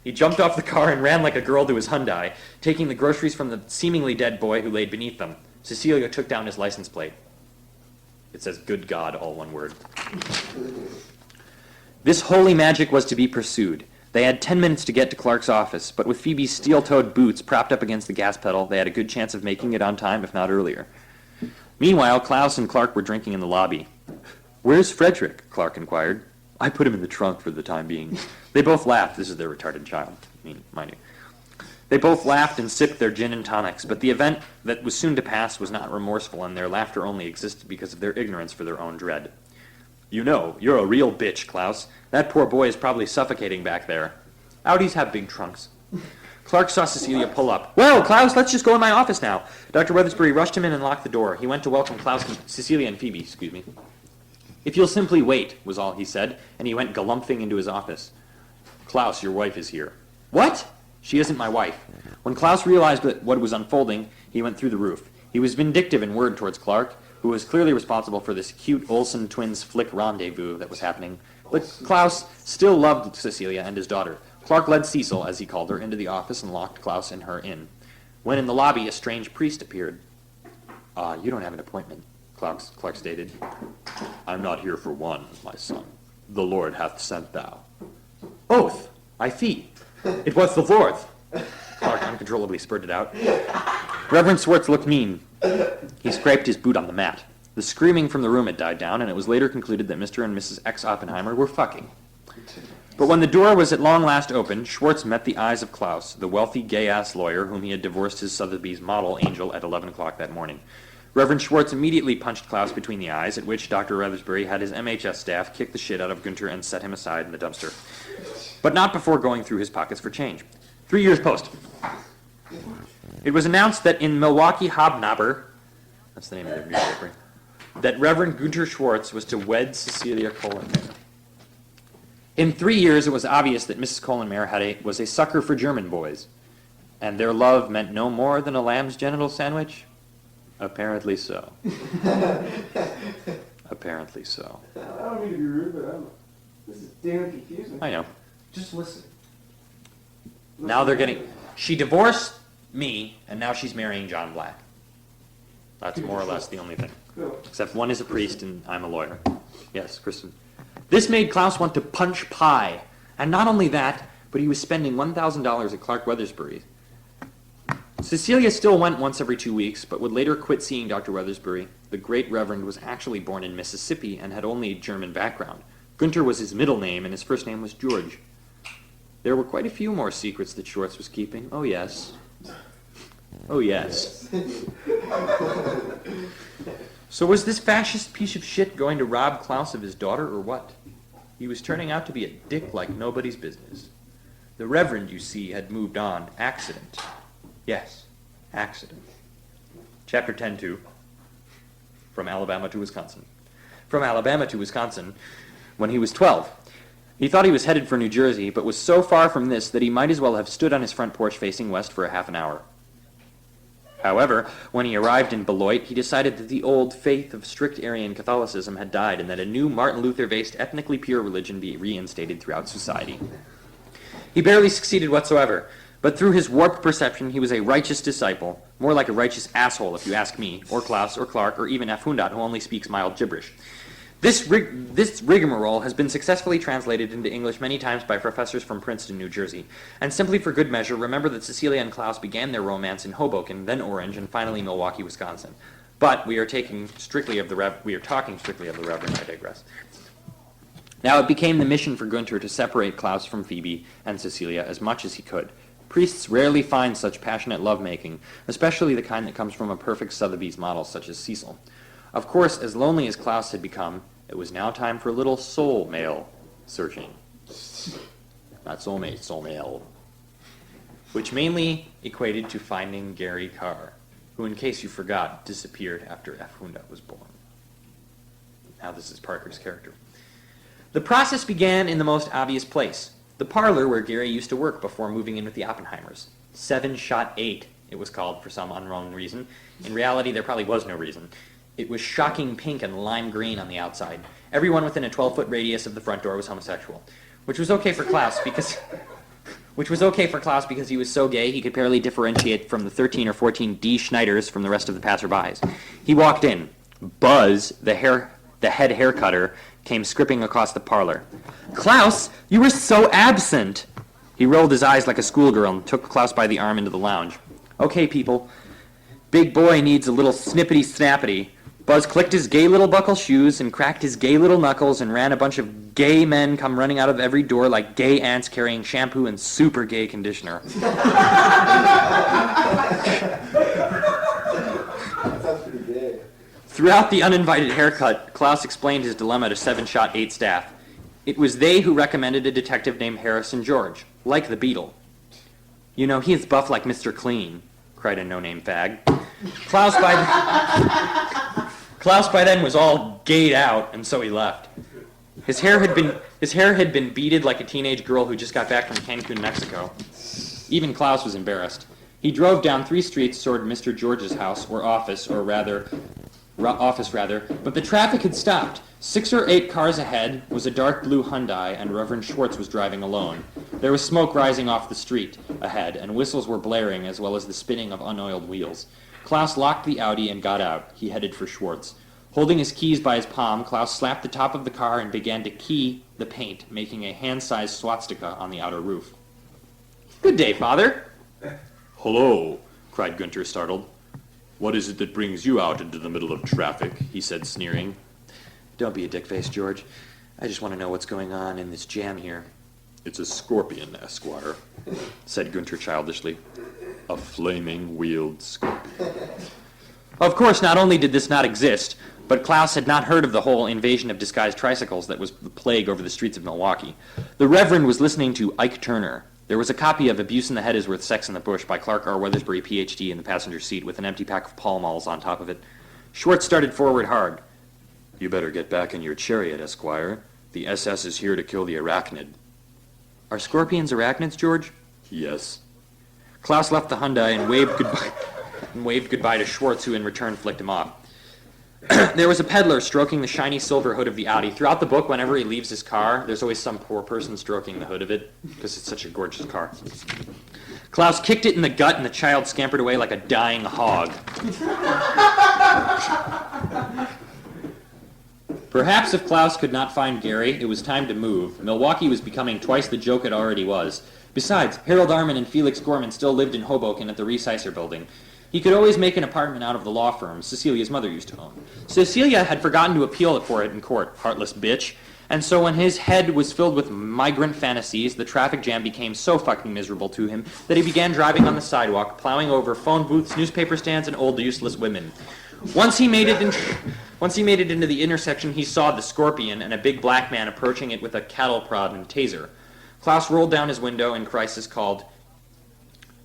He jumped off the car and ran like a girl to his Hyundai, taking the groceries from the seemingly dead boy who laid beneath them. Cecilia took down his license plate. It says, "Good God," all one word. This holy magic was to be pursued. They had 10 minutes to get to Clark's office, but with Phoebe's steel-toed boots propped up against the gas pedal, they had a good chance of making it on time, if not earlier. Meanwhile, Klaus and Clark were drinking in the lobby. "Where's Frederick?" Clark inquired. "I put him in the trunk for the time being." They both laughed. This is their retarded child. Mind you. They both laughed and sipped their gin and tonics, but the event that was soon to pass was not remorseful, and their laughter only existed because of their ignorance for their own dread. "You know, you're a real bitch, Klaus. That poor boy is probably suffocating back there. Audis have big trunks." Clark saw Cecilia pull up. "Well, Klaus, let's just go in my office now." Dr. Weathersbury rushed him in and locked the door. He went to welcome Cecilia and Phoebe, "If you'll simply wait," was all he said, and he went galumphing into his office. "Klaus, your wife is here." "What?" "She isn't my wife." When Klaus realized what was unfolding, he went through the roof. He was vindictive in word towards Clark, who was clearly responsible for this cute Olsen twins flick rendezvous that was happening. But Klaus still loved Cecilia and his daughter. Clark led Cecil, as he called her, into the office and locked Klaus and her in. When in the lobby, a strange priest appeared. You don't have an appointment," Clark stated. "I'm not here for one, my son. The Lord hath sent thou." "Oath, I fee. It was the Lord." Clark uncontrollably spurted out. Reverend Schwartz looked mean. He scraped his boot on the mat. The screaming from the room had died down, and it was later concluded that Mr. and Mrs. X. Oppenheimer were fucking. But when the door was at long last opened, Schwartz met the eyes of Klaus, the wealthy, gay-ass lawyer whom he had divorced his Sotheby's model angel at 11 o'clock that morning. Reverend Schwartz immediately punched Klaus between the eyes, at which Dr. Weathersbury had his MHS staff kick the shit out of Gunther and set him aside in the dumpster. But not before going through his pockets for change. 3 years post. It was announced that in Milwaukee Hobnobber, that's the name of their newspaper, that Reverend Gunther Schwartz was to wed Cecilia Kohlenberg. In 3 years, it was obvious that Mrs. Colenmare was a sucker for German boys, and their love meant no more than a lamb's genital sandwich? Apparently so. Apparently so. I don't mean to be rude, but this is damn confusing. I know. Just listen. Now they're getting... She divorced me, and now she's marrying John Black. That's more or less the only thing. Cool. Except one is a priest and I'm a lawyer. Yes, Kristen. This made Klaus want to punch pie. And not only that, but he was spending $1,000 at Clark Weathersbury. Cecilia still went once every 2 weeks, but would later quit seeing Dr. Weathersbury. The great reverend was actually born in Mississippi and had only a German background. Gunther was his middle name, and his first name was George. There were quite a few more secrets that Schwartz was keeping. Oh, yes. Oh, yes. So was this fascist piece of shit going to rob Klaus of his daughter, or what? He was turning out to be a dick like nobody's business. The reverend, you see, had moved on. Accident. Yes, accident. Chapter 10-2. From Alabama to Wisconsin. From Alabama to Wisconsin when he was 12. He thought he was headed for New Jersey, but was so far from this that he might as well have stood on his front porch facing west for a half an hour. However, when he arrived in Beloit, he decided that the old faith of strict Aryan Catholicism had died and that a new Martin Luther-based ethnically pure religion be reinstated throughout society. He barely succeeded whatsoever, but through his warped perception, he was a righteous disciple, more like a righteous asshole if you ask me, or Klaus, or Clark, or even F. Hundat, who only speaks mild gibberish. This rigmarole has been successfully translated into English many times by professors from Princeton, New Jersey. And simply for good measure, remember that Cecilia and Klaus began their romance in Hoboken, then Orange, and finally Milwaukee, Wisconsin. But we are talking strictly of the Reverend, I digress. Now it became the mission for Gunther to separate Klaus from Phoebe and Cecilia as much as he could. Priests rarely find such passionate lovemaking, especially the kind that comes from a perfect Sotheby's model such as Cecil. Of course, as lonely as Klaus had become, it was now time for a little soul mail searching. Not soulmate, soul mail. Which mainly equated to finding Gary Carr, who, in case you forgot, disappeared after F. Hundat was born. Now this is Parker's character. The process began in the most obvious place, the parlor where Gary used to work before moving in with the Oppenheimers. 7-8, it was called for some unknown reason. In reality, there probably was no reason. It was shocking pink and lime green on the outside. Everyone within a 12-foot radius of the front door was homosexual, which was okay for Klaus because he was so gay he could barely differentiate from the 13 or 14 D. Schneiders from the rest of the passerbys. He walked in. Buzz, the head hair cutter, came scripping across the parlor. "Klaus, you were so absent!" He rolled his eyes like a schoolgirl and took Klaus by the arm into the lounge. "Okay, people. Big boy needs a little snippety-snappity." Buzz clicked his gay little buckle shoes and cracked his gay little knuckles and ran a bunch of gay men come running out of every door like gay ants carrying shampoo and super gay conditioner. Sounds pretty gay. Throughout the uninvited haircut, Klaus explained his dilemma to 7-8 staff. It was they who recommended a detective named Harrison George, like the Beetle. "You know, he is buff like Mr. Clean," cried a no-name fag. Klaus by then was all gayed out, and so he left. His hair had been beaded like a teenage girl who just got back from Cancun, Mexico. Even Klaus was embarrassed. He drove down 3 streets toward Mr. George's house, or office, but the traffic had stopped. 6 or 8 cars ahead was a dark blue Hyundai, and Reverend Schwartz was driving alone. There was smoke rising off the street ahead, and whistles were blaring, as well as the spinning of unoiled wheels. Klaus locked the Audi and got out. He headed for Schwartz. Holding his keys by his palm, Klaus slapped the top of the car and began to key the paint, making a hand-sized swastika on the outer roof. "Good day, Father." "Hello," cried Gunther, startled. "What is it that brings you out into the middle of traffic?" he said, sneering. "Don't be a dick-face, George. I just want to know what's going on in this jam here." "It's a scorpion, Esquire," said Gunther childishly. "A flaming wheeled scorpion." Of course, not only did this not exist, but Klaus had not heard of the whole invasion of disguised tricycles that was the plague over the streets of Milwaukee. The Reverend was listening to Ike Turner. There was a copy of Abuse in the Head is Worth Sex in the Bush by Clark R. Weathersbury, Ph.D., in the passenger seat with an empty pack of Pall Malls on top of it. Schwartz started forward hard. "You better get back in your chariot, Esquire. The SS is here to kill the arachnid. Are scorpions arachnids, George? Yes. Klaus left the Hyundai and waved goodbye to Schwartz, who in return flicked him off. There was a peddler stroking the shiny silver hood of the Audi. Throughout the book, whenever he leaves his car, there's always some poor person stroking the hood of it, because it's such a gorgeous car. Klaus kicked it in the gut, and the child scampered away like a dying hog. Perhaps if Klaus could not find Gary, it was time to move. Milwaukee was becoming twice the joke it already was. Besides, Harold Arman and Felix Gorman still lived in Hoboken at the Resicer building. He could always make an apartment out of the law firm Cecilia's mother used to own. Cecilia had forgotten to appeal for it in court, heartless bitch. And so when his head was filled with migrant fantasies, the traffic jam became so fucking miserable to him that he began driving on the sidewalk, plowing over phone booths, newspaper stands, and old useless women. Once he made it into the intersection, he saw the Scorpion and a big black man approaching it with a cattle prod and taser. Klaus rolled down his window and Crisis called,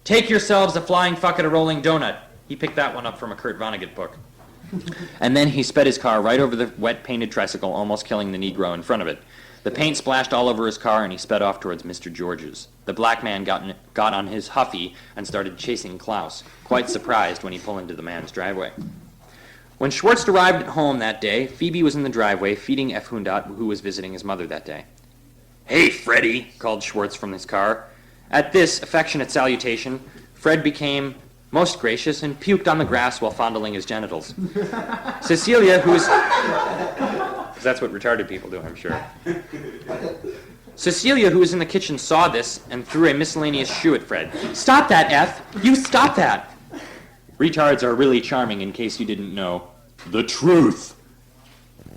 "Take yourselves a flying fuck at a rolling donut." He picked that one up from a Kurt Vonnegut book. And then he sped his car right over the wet painted tricycle, almost killing the Negro in front of it. The paint splashed all over his car and he sped off towards Mr. George's. The black man got on his Huffy and started chasing Klaus, quite surprised when he pulled into the man's driveway. When Schwartz arrived at home that day, Phoebe was in the driveway feeding F. Hundat, who was visiting his mother that day. "Hey, Freddie," called Schwartz from his car. At this affectionate salutation, Fred became most gracious and puked on the grass while fondling his genitals. Cecilia, who was... That's what retarded people do, I'm sure. Cecilia, who was in the kitchen, saw this and threw a miscellaneous shoe at Fred. "Stop that, F! You stop that!" Retards are really charming, in case you didn't know. The truth!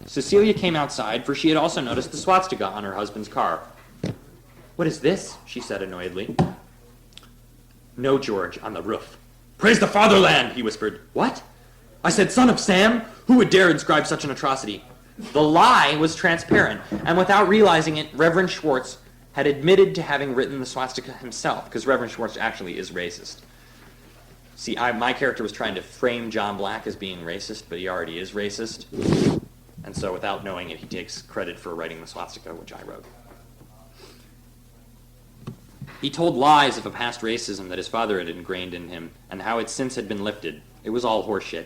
Cecilia came outside, for she had also noticed the swastika on her husband's car. "What is this?" she said annoyedly. "No, George, on the roof." Praise the fatherland, He whispered. "What?" I said, "Son of Sam, who would dare inscribe such an atrocity?" The lie was transparent, and without realizing it, Reverend Schwartz had admitted to having written the swastika himself, because Reverend Schwartz actually is racist. See, my character was trying to frame John Black as being racist, but he already is racist. And so without knowing it, he takes credit for writing the swastika, which I wrote. He told lies of a past racism that his father had ingrained in him, and how it since had been lifted. It was all horseshit.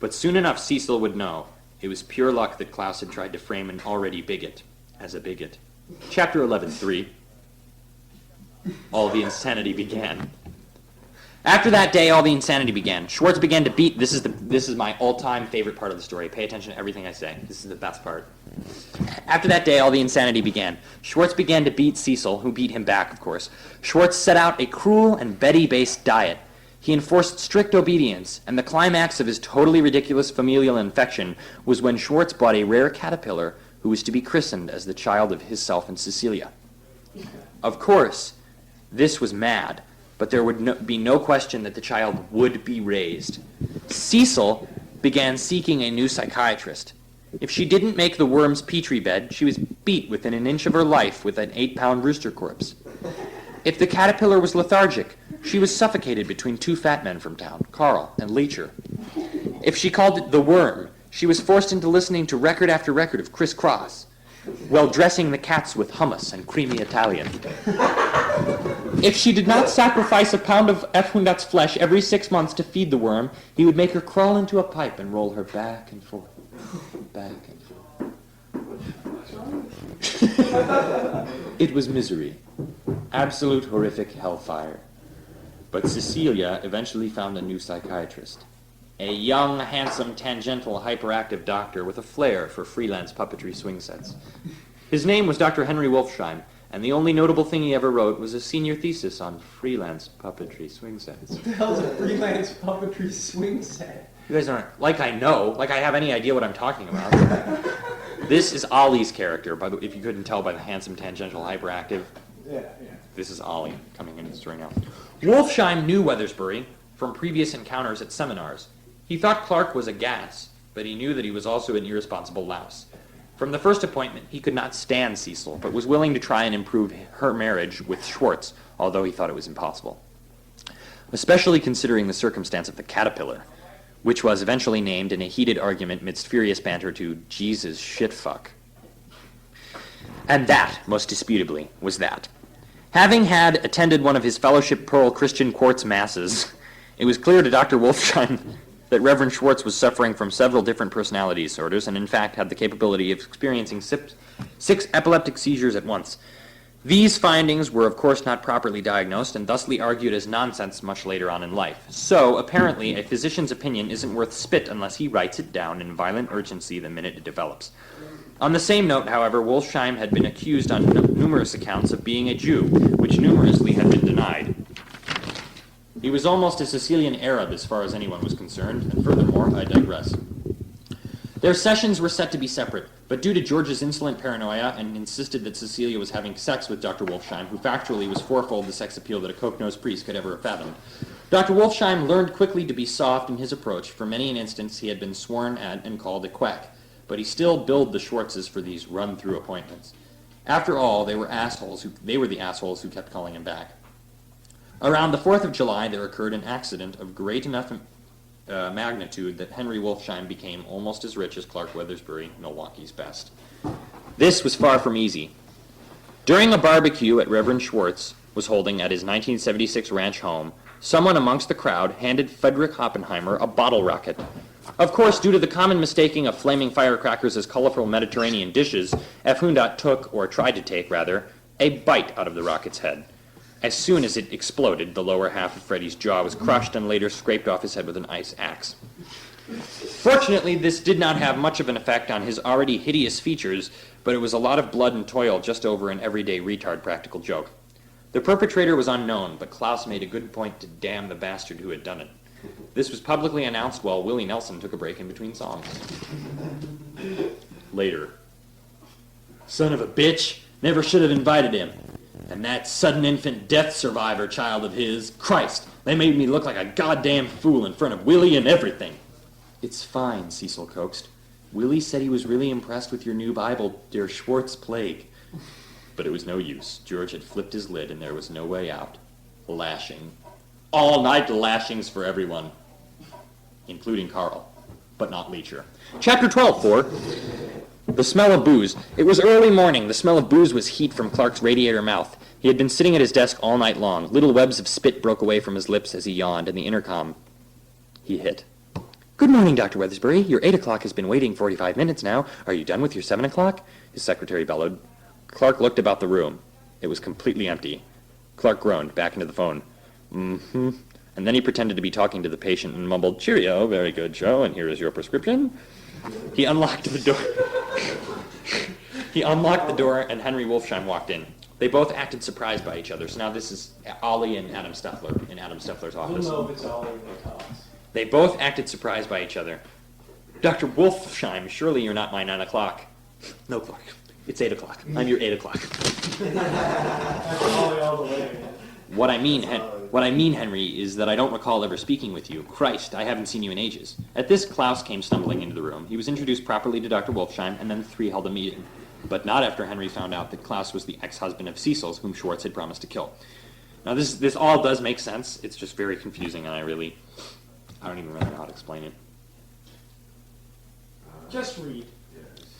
But soon enough Cecil would know. It was pure luck that Klaus had tried to frame an already bigot as a bigot. Chapter 11:3. All the insanity began. After that day, all the insanity began. Schwartz began to beat... This is my all-time favorite part of the story. Pay attention to everything I say. This is the best part. After that day, all the insanity began. Schwartz began to beat Cecil, who beat him back, of course. Schwartz set out a cruel and Betty-based diet. He enforced strict obedience, and the climax of his totally ridiculous familial infection was when Schwartz bought a rare caterpillar who was to be christened as the child of himself and Cecilia. Of course, this was mad, but there would be no question that the child would be raised. Cecil began seeking a new psychiatrist. If she didn't make the worm's petri bed, she was beat within an inch of her life with an 8-pound rooster corpse. If the caterpillar was lethargic, she was suffocated between 2 fat men from town, Carl and Leecher. If she called it the worm, she was forced into listening to record after record of Criss Cross, while dressing the cats with hummus and creamy Italian. If she did not sacrifice a pound of F. Hundat's flesh every 6 months to feed the worm, he would make her crawl into a pipe and roll her back and forth, back and forth. It was misery. Absolute horrific hellfire. But Cecilia eventually found a new psychiatrist. A young, handsome, tangential, hyperactive doctor with a flair for freelance puppetry swing sets. His name was Dr. Henry Wolfsheim, and the only notable thing he ever wrote was a senior thesis on freelance puppetry swing sets. What the hell's a freelance puppetry swing set? You guys aren't, like I have any idea what I'm talking about. This is Ollie's character, by the if you couldn't tell by the handsome, tangential, hyperactive. Yeah. This is Ollie coming into the story now. Wolfsheim knew Weathersbury from previous encounters at seminars. He thought Clark was a gas, but he knew that he was also an irresponsible louse. From the first appointment, he could not stand Cecil, but was willing to try and improve her marriage with Schwartz, although he thought it was impossible. Especially considering the circumstance of the caterpillar, which was eventually named in a heated argument midst furious banter to Jesus shitfuck. And that, most disputably, was that. Having had attended one of his Fellowship Pearl Christian Quartz masses, it was clear to Dr. Wolfsheim that Reverend Schwartz was suffering from several different personality disorders and in fact had the capability of experiencing six epileptic seizures at once. These findings were of course not properly diagnosed and thusly argued as nonsense much later on in life. So, apparently, a physician's opinion isn't worth spit unless he writes it down in violent urgency the minute it develops. On the same note, however, Wolfsheim had been accused on numerous accounts of being a Jew, which numerously had been denied. He was almost a Sicilian Arab as far as anyone was concerned, and furthermore, I digress. Their sessions were set to be separate, but due to George's insolent paranoia and insisted that Cecilia was having sex with Dr. Wolfsheim, who factually was fourfold the sex appeal that a coke-nosed priest could ever have fathomed, Dr. Wolfsheim learned quickly to be soft in his approach. For many an instance, he had been sworn at and called a quack, but he still billed the Schwartzes for these run-through appointments. After all, they were the assholes who kept calling him back. Around the 4th of July, there occurred an accident of great enough magnitude that Henry Wolfsheim became almost as rich as Clark Weathersbury, Milwaukee's best. This was far from easy. During a barbecue at Reverend Schwartz was holding at his 1976 ranch home, someone amongst the crowd handed Frederick Oppenheimer a bottle rocket. Of course, due to the common mistaking of flaming firecrackers as colorful Mediterranean dishes, F. Hundat took, or tried to take, rather, a bite out of the rocket's head. As soon as it exploded, the lower half of Freddy's jaw was crushed and later scraped off his head with an ice axe. Fortunately, this did not have much of an effect on his already hideous features, but it was a lot of blood and toil just over an everyday retard practical joke. The perpetrator was unknown, but Klaus made a good point to damn the bastard who had done it. This was publicly announced while Willie Nelson took a break in between songs. Later. Son of a bitch, never should have invited him. And that sudden infant death survivor child of his, Christ, they made me look like a goddamn fool in front of Willie and everything. It's fine, Cecil coaxed. Willie said he was really impressed with your new Bible, Der Schwartz Plague. But it was no use. George had flipped his lid and there was no way out. Lashing. All-night lashings for everyone. Including Carl. But not Leacher. Chapter 12, 4. The smell of booze. It was early morning. The smell of booze was heat from Clark's radiator mouth. He had been sitting at his desk all night long. Little webs of spit broke away from his lips as he yawned, and the intercom he hit. Good morning, Dr. Weathersbury. Your 8 o'clock has been waiting 45 minutes now. Are you done with your 7 o'clock? His secretary bellowed. Clark looked about the room. It was completely empty. Clark groaned, back into the phone. Mm-hmm. And then he pretended to be talking to the patient and mumbled, Cheerio, very good, Joe, and here is your prescription. He unlocked the door. He unlocked the door, and Henry Wolfsheim walked in. They both acted surprised by each other. So now this is Ollie and Adam Stuffler in Adam Stuffler's office. I don't know if it's Ollie or Cox. They both acted surprised by each other. Dr. Wolfsheim, surely you're not my 9 o'clock. No, Clark. It's 8 o'clock. I'm your 8 o'clock. That's Ollie all the way. What I mean, Henry, is that I don't recall ever speaking with you. Christ, I haven't seen you in ages. At this, Klaus came stumbling into the room. He was introduced properly to Dr. Wolfsheim, and then the three held a meeting. But not after Henry found out that Klaus was the ex-husband of Cecil's, whom Schwartz had promised to kill. Now, this all does make sense. It's just very confusing, and I don't even really know how to explain it. Just read.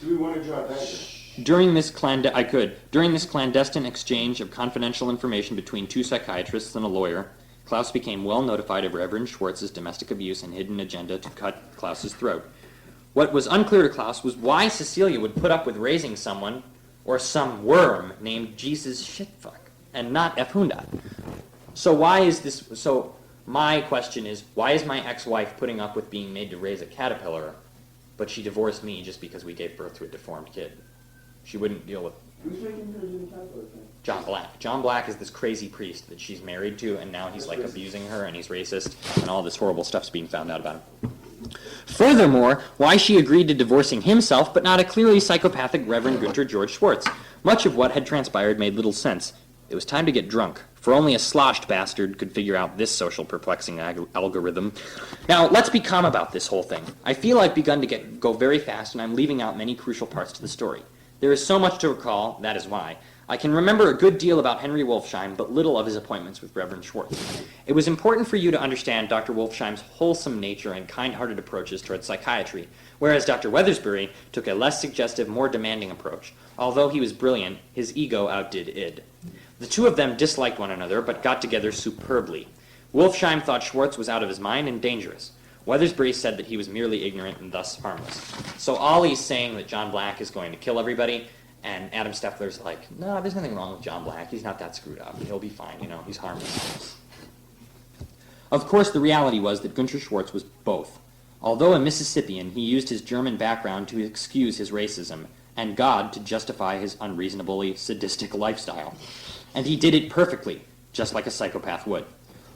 Do we want to draw that? During this clandestine exchange of confidential information between two psychiatrists and a lawyer, Klaus became well notified of Reverend Schwartz's domestic abuse and hidden agenda to cut Klaus's throat. What was unclear to Klaus was why Cecilia would put up with raising someone, or some worm, named Jesus Shitfuck, and not F. Hundat. So my question is, why is my ex-wife putting up with being made to raise a caterpillar, but she divorced me just because we gave birth to a deformed kid? She wouldn't deal with Who's making her do the caterpillar thing? John Black. John Black is this crazy priest that she's married to, and now he's like abusing her, and he's racist, and all this horrible stuff's being found out about him. Furthermore, why she agreed to divorcing himself, but not a clearly psychopathic Reverend Günther George Schwartz. Much of what had transpired made little sense. It was time to get drunk, for only a sloshed bastard could figure out this social perplexing algorithm. Now, let's be calm about this whole thing. I feel I've begun to go very fast, and I'm leaving out many crucial parts to the story. There is so much to recall, that is why. I can remember a good deal about Henry Wolfsheim, but little of his appointments with Reverend Schwartz. It was important for you to understand Dr. Wolfsheim's wholesome nature and kind-hearted approaches toward psychiatry, whereas Dr. Weathersbury took a less suggestive, more demanding approach. Although he was brilliant, his ego outdid id. The two of them disliked one another, but got together superbly. Wolfsheim thought Schwartz was out of his mind and dangerous. Weathersbury said that he was merely ignorant and thus harmless. So Ollie's saying that John Black is going to kill everybody, and Adam Steffler's like, no, there's nothing wrong with John Black. He's not that screwed up. He'll be fine, he's harmless. Of course, the reality was that Gunter Schwartz was both. Although a Mississippian, he used his German background to excuse his racism, and God to justify his unreasonably sadistic lifestyle. And he did it perfectly, just like a psychopath would.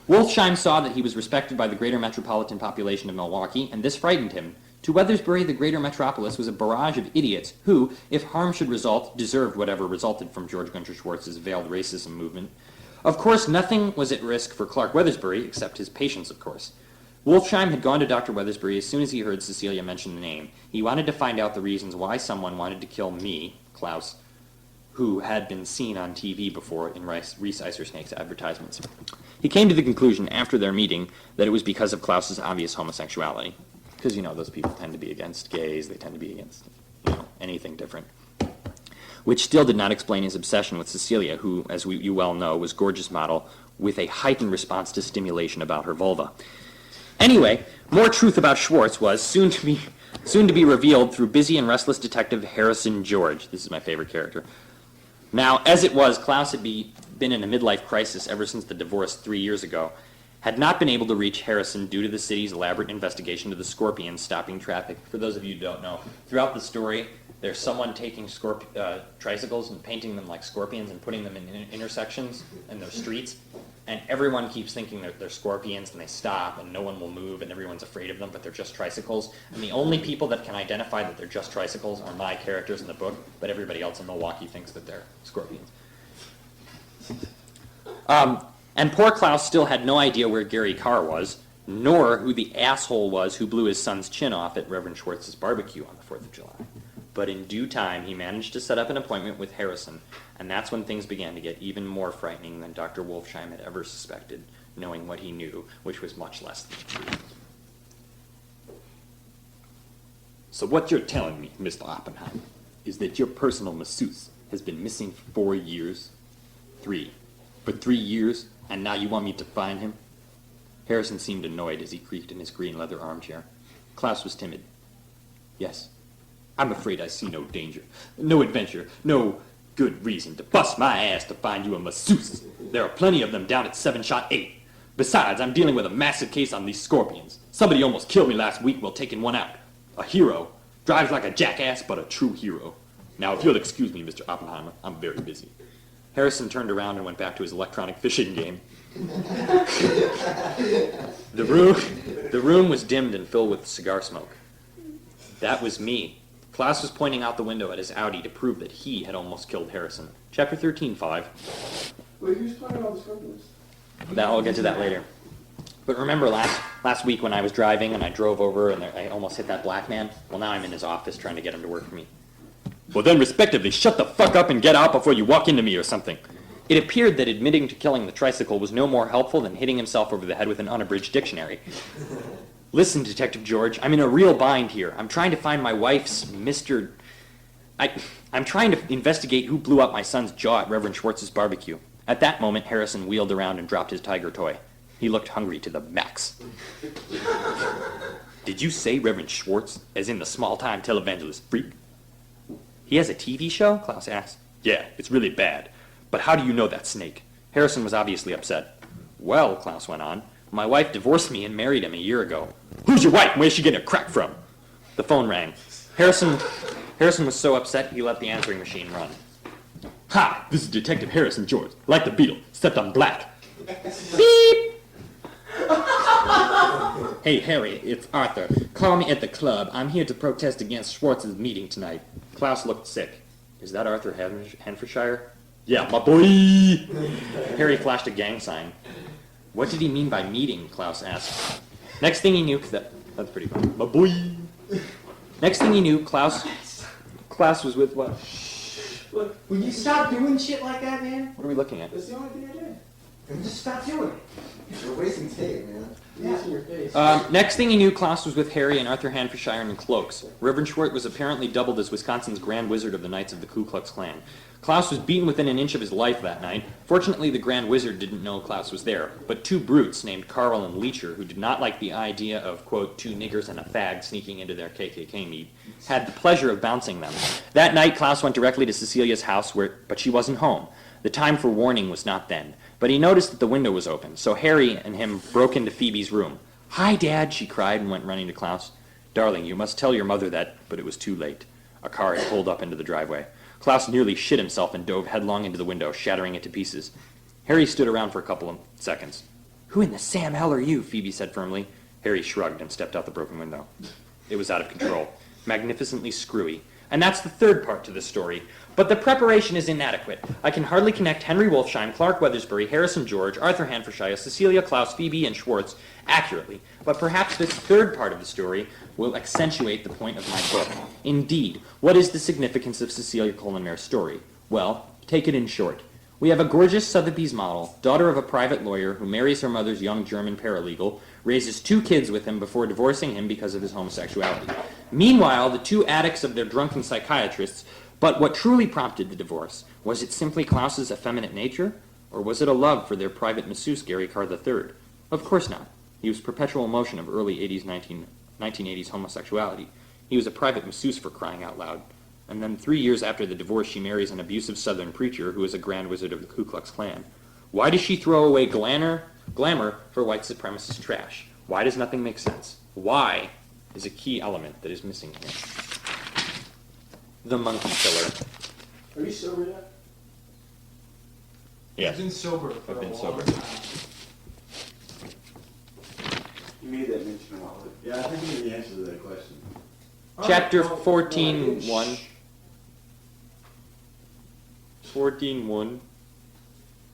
Wolfsheim saw that he was respected by the greater metropolitan population of Milwaukee, and this frightened him. To Weathersbury, the greater metropolis was a barrage of idiots who, if harm should result, deserved whatever resulted from George Gunter Schwartz's veiled racism movement. Of course, nothing was at risk for Clark Weathersbury, except his patience, of course. Wolfsheim had gone to Dr. Weathersbury as soon as he heard Cecilia mention the name. He wanted to find out the reasons why someone wanted to kill me, Klaus, who had been seen on TV before in Reese Icersnake's advertisements. He came to the conclusion after their meeting that it was because of Klaus's obvious homosexuality. Because, those people tend to be against gays, they tend to be against, anything different. Which still did not explain his obsession with Cecilia, who, as you well know, was a gorgeous model with a heightened response to stimulation about her vulva. Anyway, more truth about Schwartz was soon to be revealed through busy and restless detective Harrison George. This is my favorite character. Now, as it was, Klaus had been in a midlife crisis ever since the divorce 3 years ago, had not been able to reach Harrison due to the city's elaborate investigation of the scorpions stopping traffic. For those of you who don't know, throughout the story, there's someone taking tricycles and painting them like scorpions and putting them in intersections and those streets, and everyone keeps thinking they're scorpions, and they stop, and no one will move, and everyone's afraid of them, but they're just tricycles. And the only people that can identify that they're just tricycles are my characters in the book, but everybody else in Milwaukee thinks that they're scorpions. And poor Klaus still had no idea where Gary Carr was, nor who the asshole was who blew his son's chin off at Reverend Schwartz's barbecue on the 4th of July. But in due time, he managed to set up an appointment with Harrison, and that's when things began to get even more frightening than Dr. Wolfsheim had ever suspected, knowing what he knew, which was much less than the truth. So what you're telling me, Mr. Oppenheim, is that your personal masseuse has been missing for 4 years? 3. For 3 years, and now you want me to find him? Harrison seemed annoyed as he creaked in his green leather armchair. Klaus was timid. Yes. I'm afraid I see no danger, no adventure, no good reason to bust my ass to find you a masseuse. There are plenty of them down at 7-Shot 8. Besides, I'm dealing with a massive case on these scorpions. Somebody almost killed me last week while taking one out. A hero. Drives like a jackass, but a true hero. Now, if you'll excuse me, Mr. Oppenheimer, I'm very busy. Harrison turned around and went back to his electronic fishing game. The room was dimmed and filled with cigar smoke. That was me. Klaus was pointing out the window at his Audi to prove that he had almost killed Harrison. Chapter 13:5. Wait, who's talking about the scorpions? I'll get to that later. But remember last week when I was driving and I drove over and I almost hit that black man? Well, now I'm in his office trying to get him to work for me. Well then, respectively, shut the fuck up and get out before you walk into me or something. It appeared that admitting to killing the tricycle was no more helpful than hitting himself over the head with an unabridged dictionary. Listen, Detective George, I'm in a real bind here. I'm trying to find my wife's Mr. I'm trying to investigate who blew up my son's jaw at Reverend Schwartz's barbecue. At that moment, Harrison wheeled around and dropped his tiger toy. He looked hungry to the max. Did you say Reverend Schwartz, as in the small-time televangelist freak? He has a TV show? Klaus asked. Yeah, it's really bad. But how do you know that snake? Harrison was obviously upset. Well, Klaus went on, my wife divorced me and married him a year ago. Who's your wife? Where's she getting a crack from? The phone rang. Harrison was so upset he let the answering machine run. Hi, this is Detective Harrison George, like the Beetle, except I'm black. Beep! Hey, Harry, it's Arthur. Call me at the club. I'm here to protest against Schwartz's meeting tonight. Klaus looked sick. Is that Arthur Henfordshire? Yeah, my boy! Harry flashed a gang sign. What did he mean by meeting? Klaus asked. Next thing he knew, that's pretty funny. My boy! Next thing he knew, Klaus was with what? Look, will you stop doing shit like that, man? What are we looking at? That's the only thing I did. And just stop doing it. You're wasting tape, man. Yeah. Wasting your face. Next thing he knew, Klaus was with Harry and Arthur Hanfordshire in cloaks. Reverend Schwartz was apparently doubled as Wisconsin's Grand Wizard of the Knights of the Ku Klux Klan. Klaus was beaten within an inch of his life that night. Fortunately, the Grand Wizard didn't know Klaus was there, but two brutes named Carl and Leecher, who did not like the idea of, quote, two niggers and a fag sneaking into their KKK meet, had the pleasure of bouncing them. That night, Klaus went directly to Cecilia's house, but she wasn't home. The time for warning was not then, but he noticed that the window was open, so Harry and him broke into Phoebe's room. "Hi, Dad," she cried and went running to Klaus. "Darling, you must tell your mother that," but it was too late. A car had pulled up into the driveway. Klaus nearly shit himself and dove headlong into the window, shattering it to pieces. Harry stood around for a couple of seconds. "Who in the Sam hell are you?" Phoebe said firmly. Harry shrugged and stepped out the broken window. It was out of control, magnificently screwy. And that's the third part to this story. But the preparation is inadequate. I can hardly connect Henry Wolfsheim, Clark Weathersbury, Harrison George, Arthur Hanfordshire, Cecilia, Klaus, Phoebe, and Schwartz accurately. But perhaps this third part of the story will accentuate the point of my book. Indeed, what is the significance of Cecilia Colenmare's story? Well, take it in short. We have a gorgeous Sotheby's model, daughter of a private lawyer who marries her mother's young German paralegal, raises 2 kids with him before divorcing him because of his homosexuality. Meanwhile, the 2 addicts of their drunken psychiatrists. But what truly prompted the divorce? Was it simply Klaus's effeminate nature? Or was it a love for their private masseuse, Gary Carr III? Of course not. He was perpetual motion of early 1980s homosexuality. He was a private masseuse, for crying out loud. And then 3 years after the divorce, she marries an abusive Southern preacher who is a Grand Wizard of the Ku Klux Klan. Why does she throw away glamour for white supremacist trash? Why does nothing make sense? Why is a key element that is missing here. The monkey killer. Are you sober yet? Yes. I've been sober for I've been a long sober. time. You made that mention a while ago. Yeah, I think you know the answer to that question. Chapter Oh, 14:1. 14:1.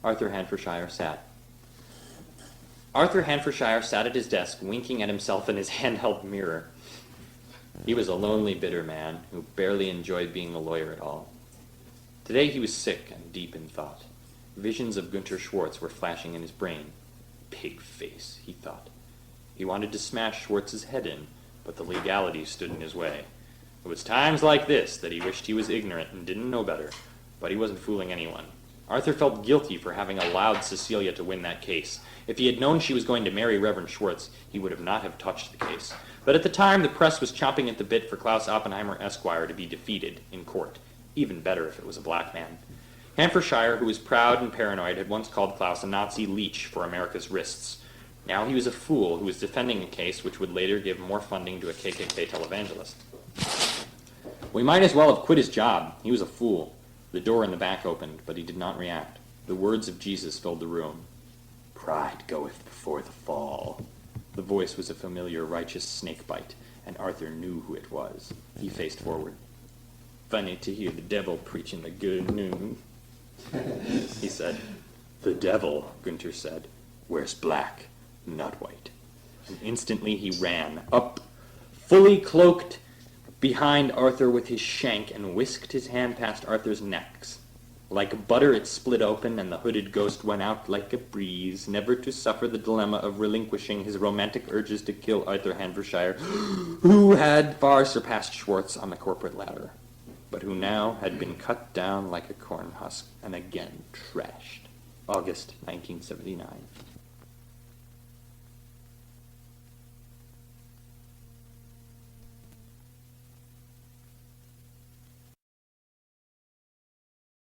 Arthur Hanfordshire sat. Arthur Hanfordshire sat at his desk, winking at himself in his handheld mirror. He was a lonely, bitter man who barely enjoyed being a lawyer at all. Today he was sick and deep in thought. Visions of Gunter Schwartz were flashing in his brain. Pigface, he thought. He wanted to smash Schwartz's head in, but the legalities stood in his way. It was times like this that he wished he was ignorant and didn't know better, but he wasn't fooling anyone. Arthur felt guilty for having allowed Cecilia to win that case. If he had known she was going to marry Reverend Schwartz, he would not have touched the case. But at the time, the press was chomping at the bit for Klaus Oppenheimer Esquire to be defeated in court. Even better if it was a black man. Hanfordshire, who was proud and paranoid, had once called Klaus a Nazi leech for America's wrists. Now he was a fool who was defending a case which would later give more funding to a KKK televangelist. We might as well have quit his job. He was a fool. The door in the back opened, but he did not react. The words of Jesus filled the room. Pride goeth before the fall. The voice was a familiar, righteous snakebite, and Arthur knew who it was. He faced forward. Funny to hear the devil preaching the good news, he said. The devil, Gunter said, wears black, not white. And instantly he ran, up, fully cloaked, behind Arthur with his shank, and whisked his hand past Arthur's necks. Like butter it split open, and the hooded ghost went out like a breeze, never to suffer the dilemma of relinquishing his romantic urges to kill Arthur Hanfordshire, who had far surpassed Schwartz on the corporate ladder, but who now had been cut down like a corn husk and again trashed. August 1979.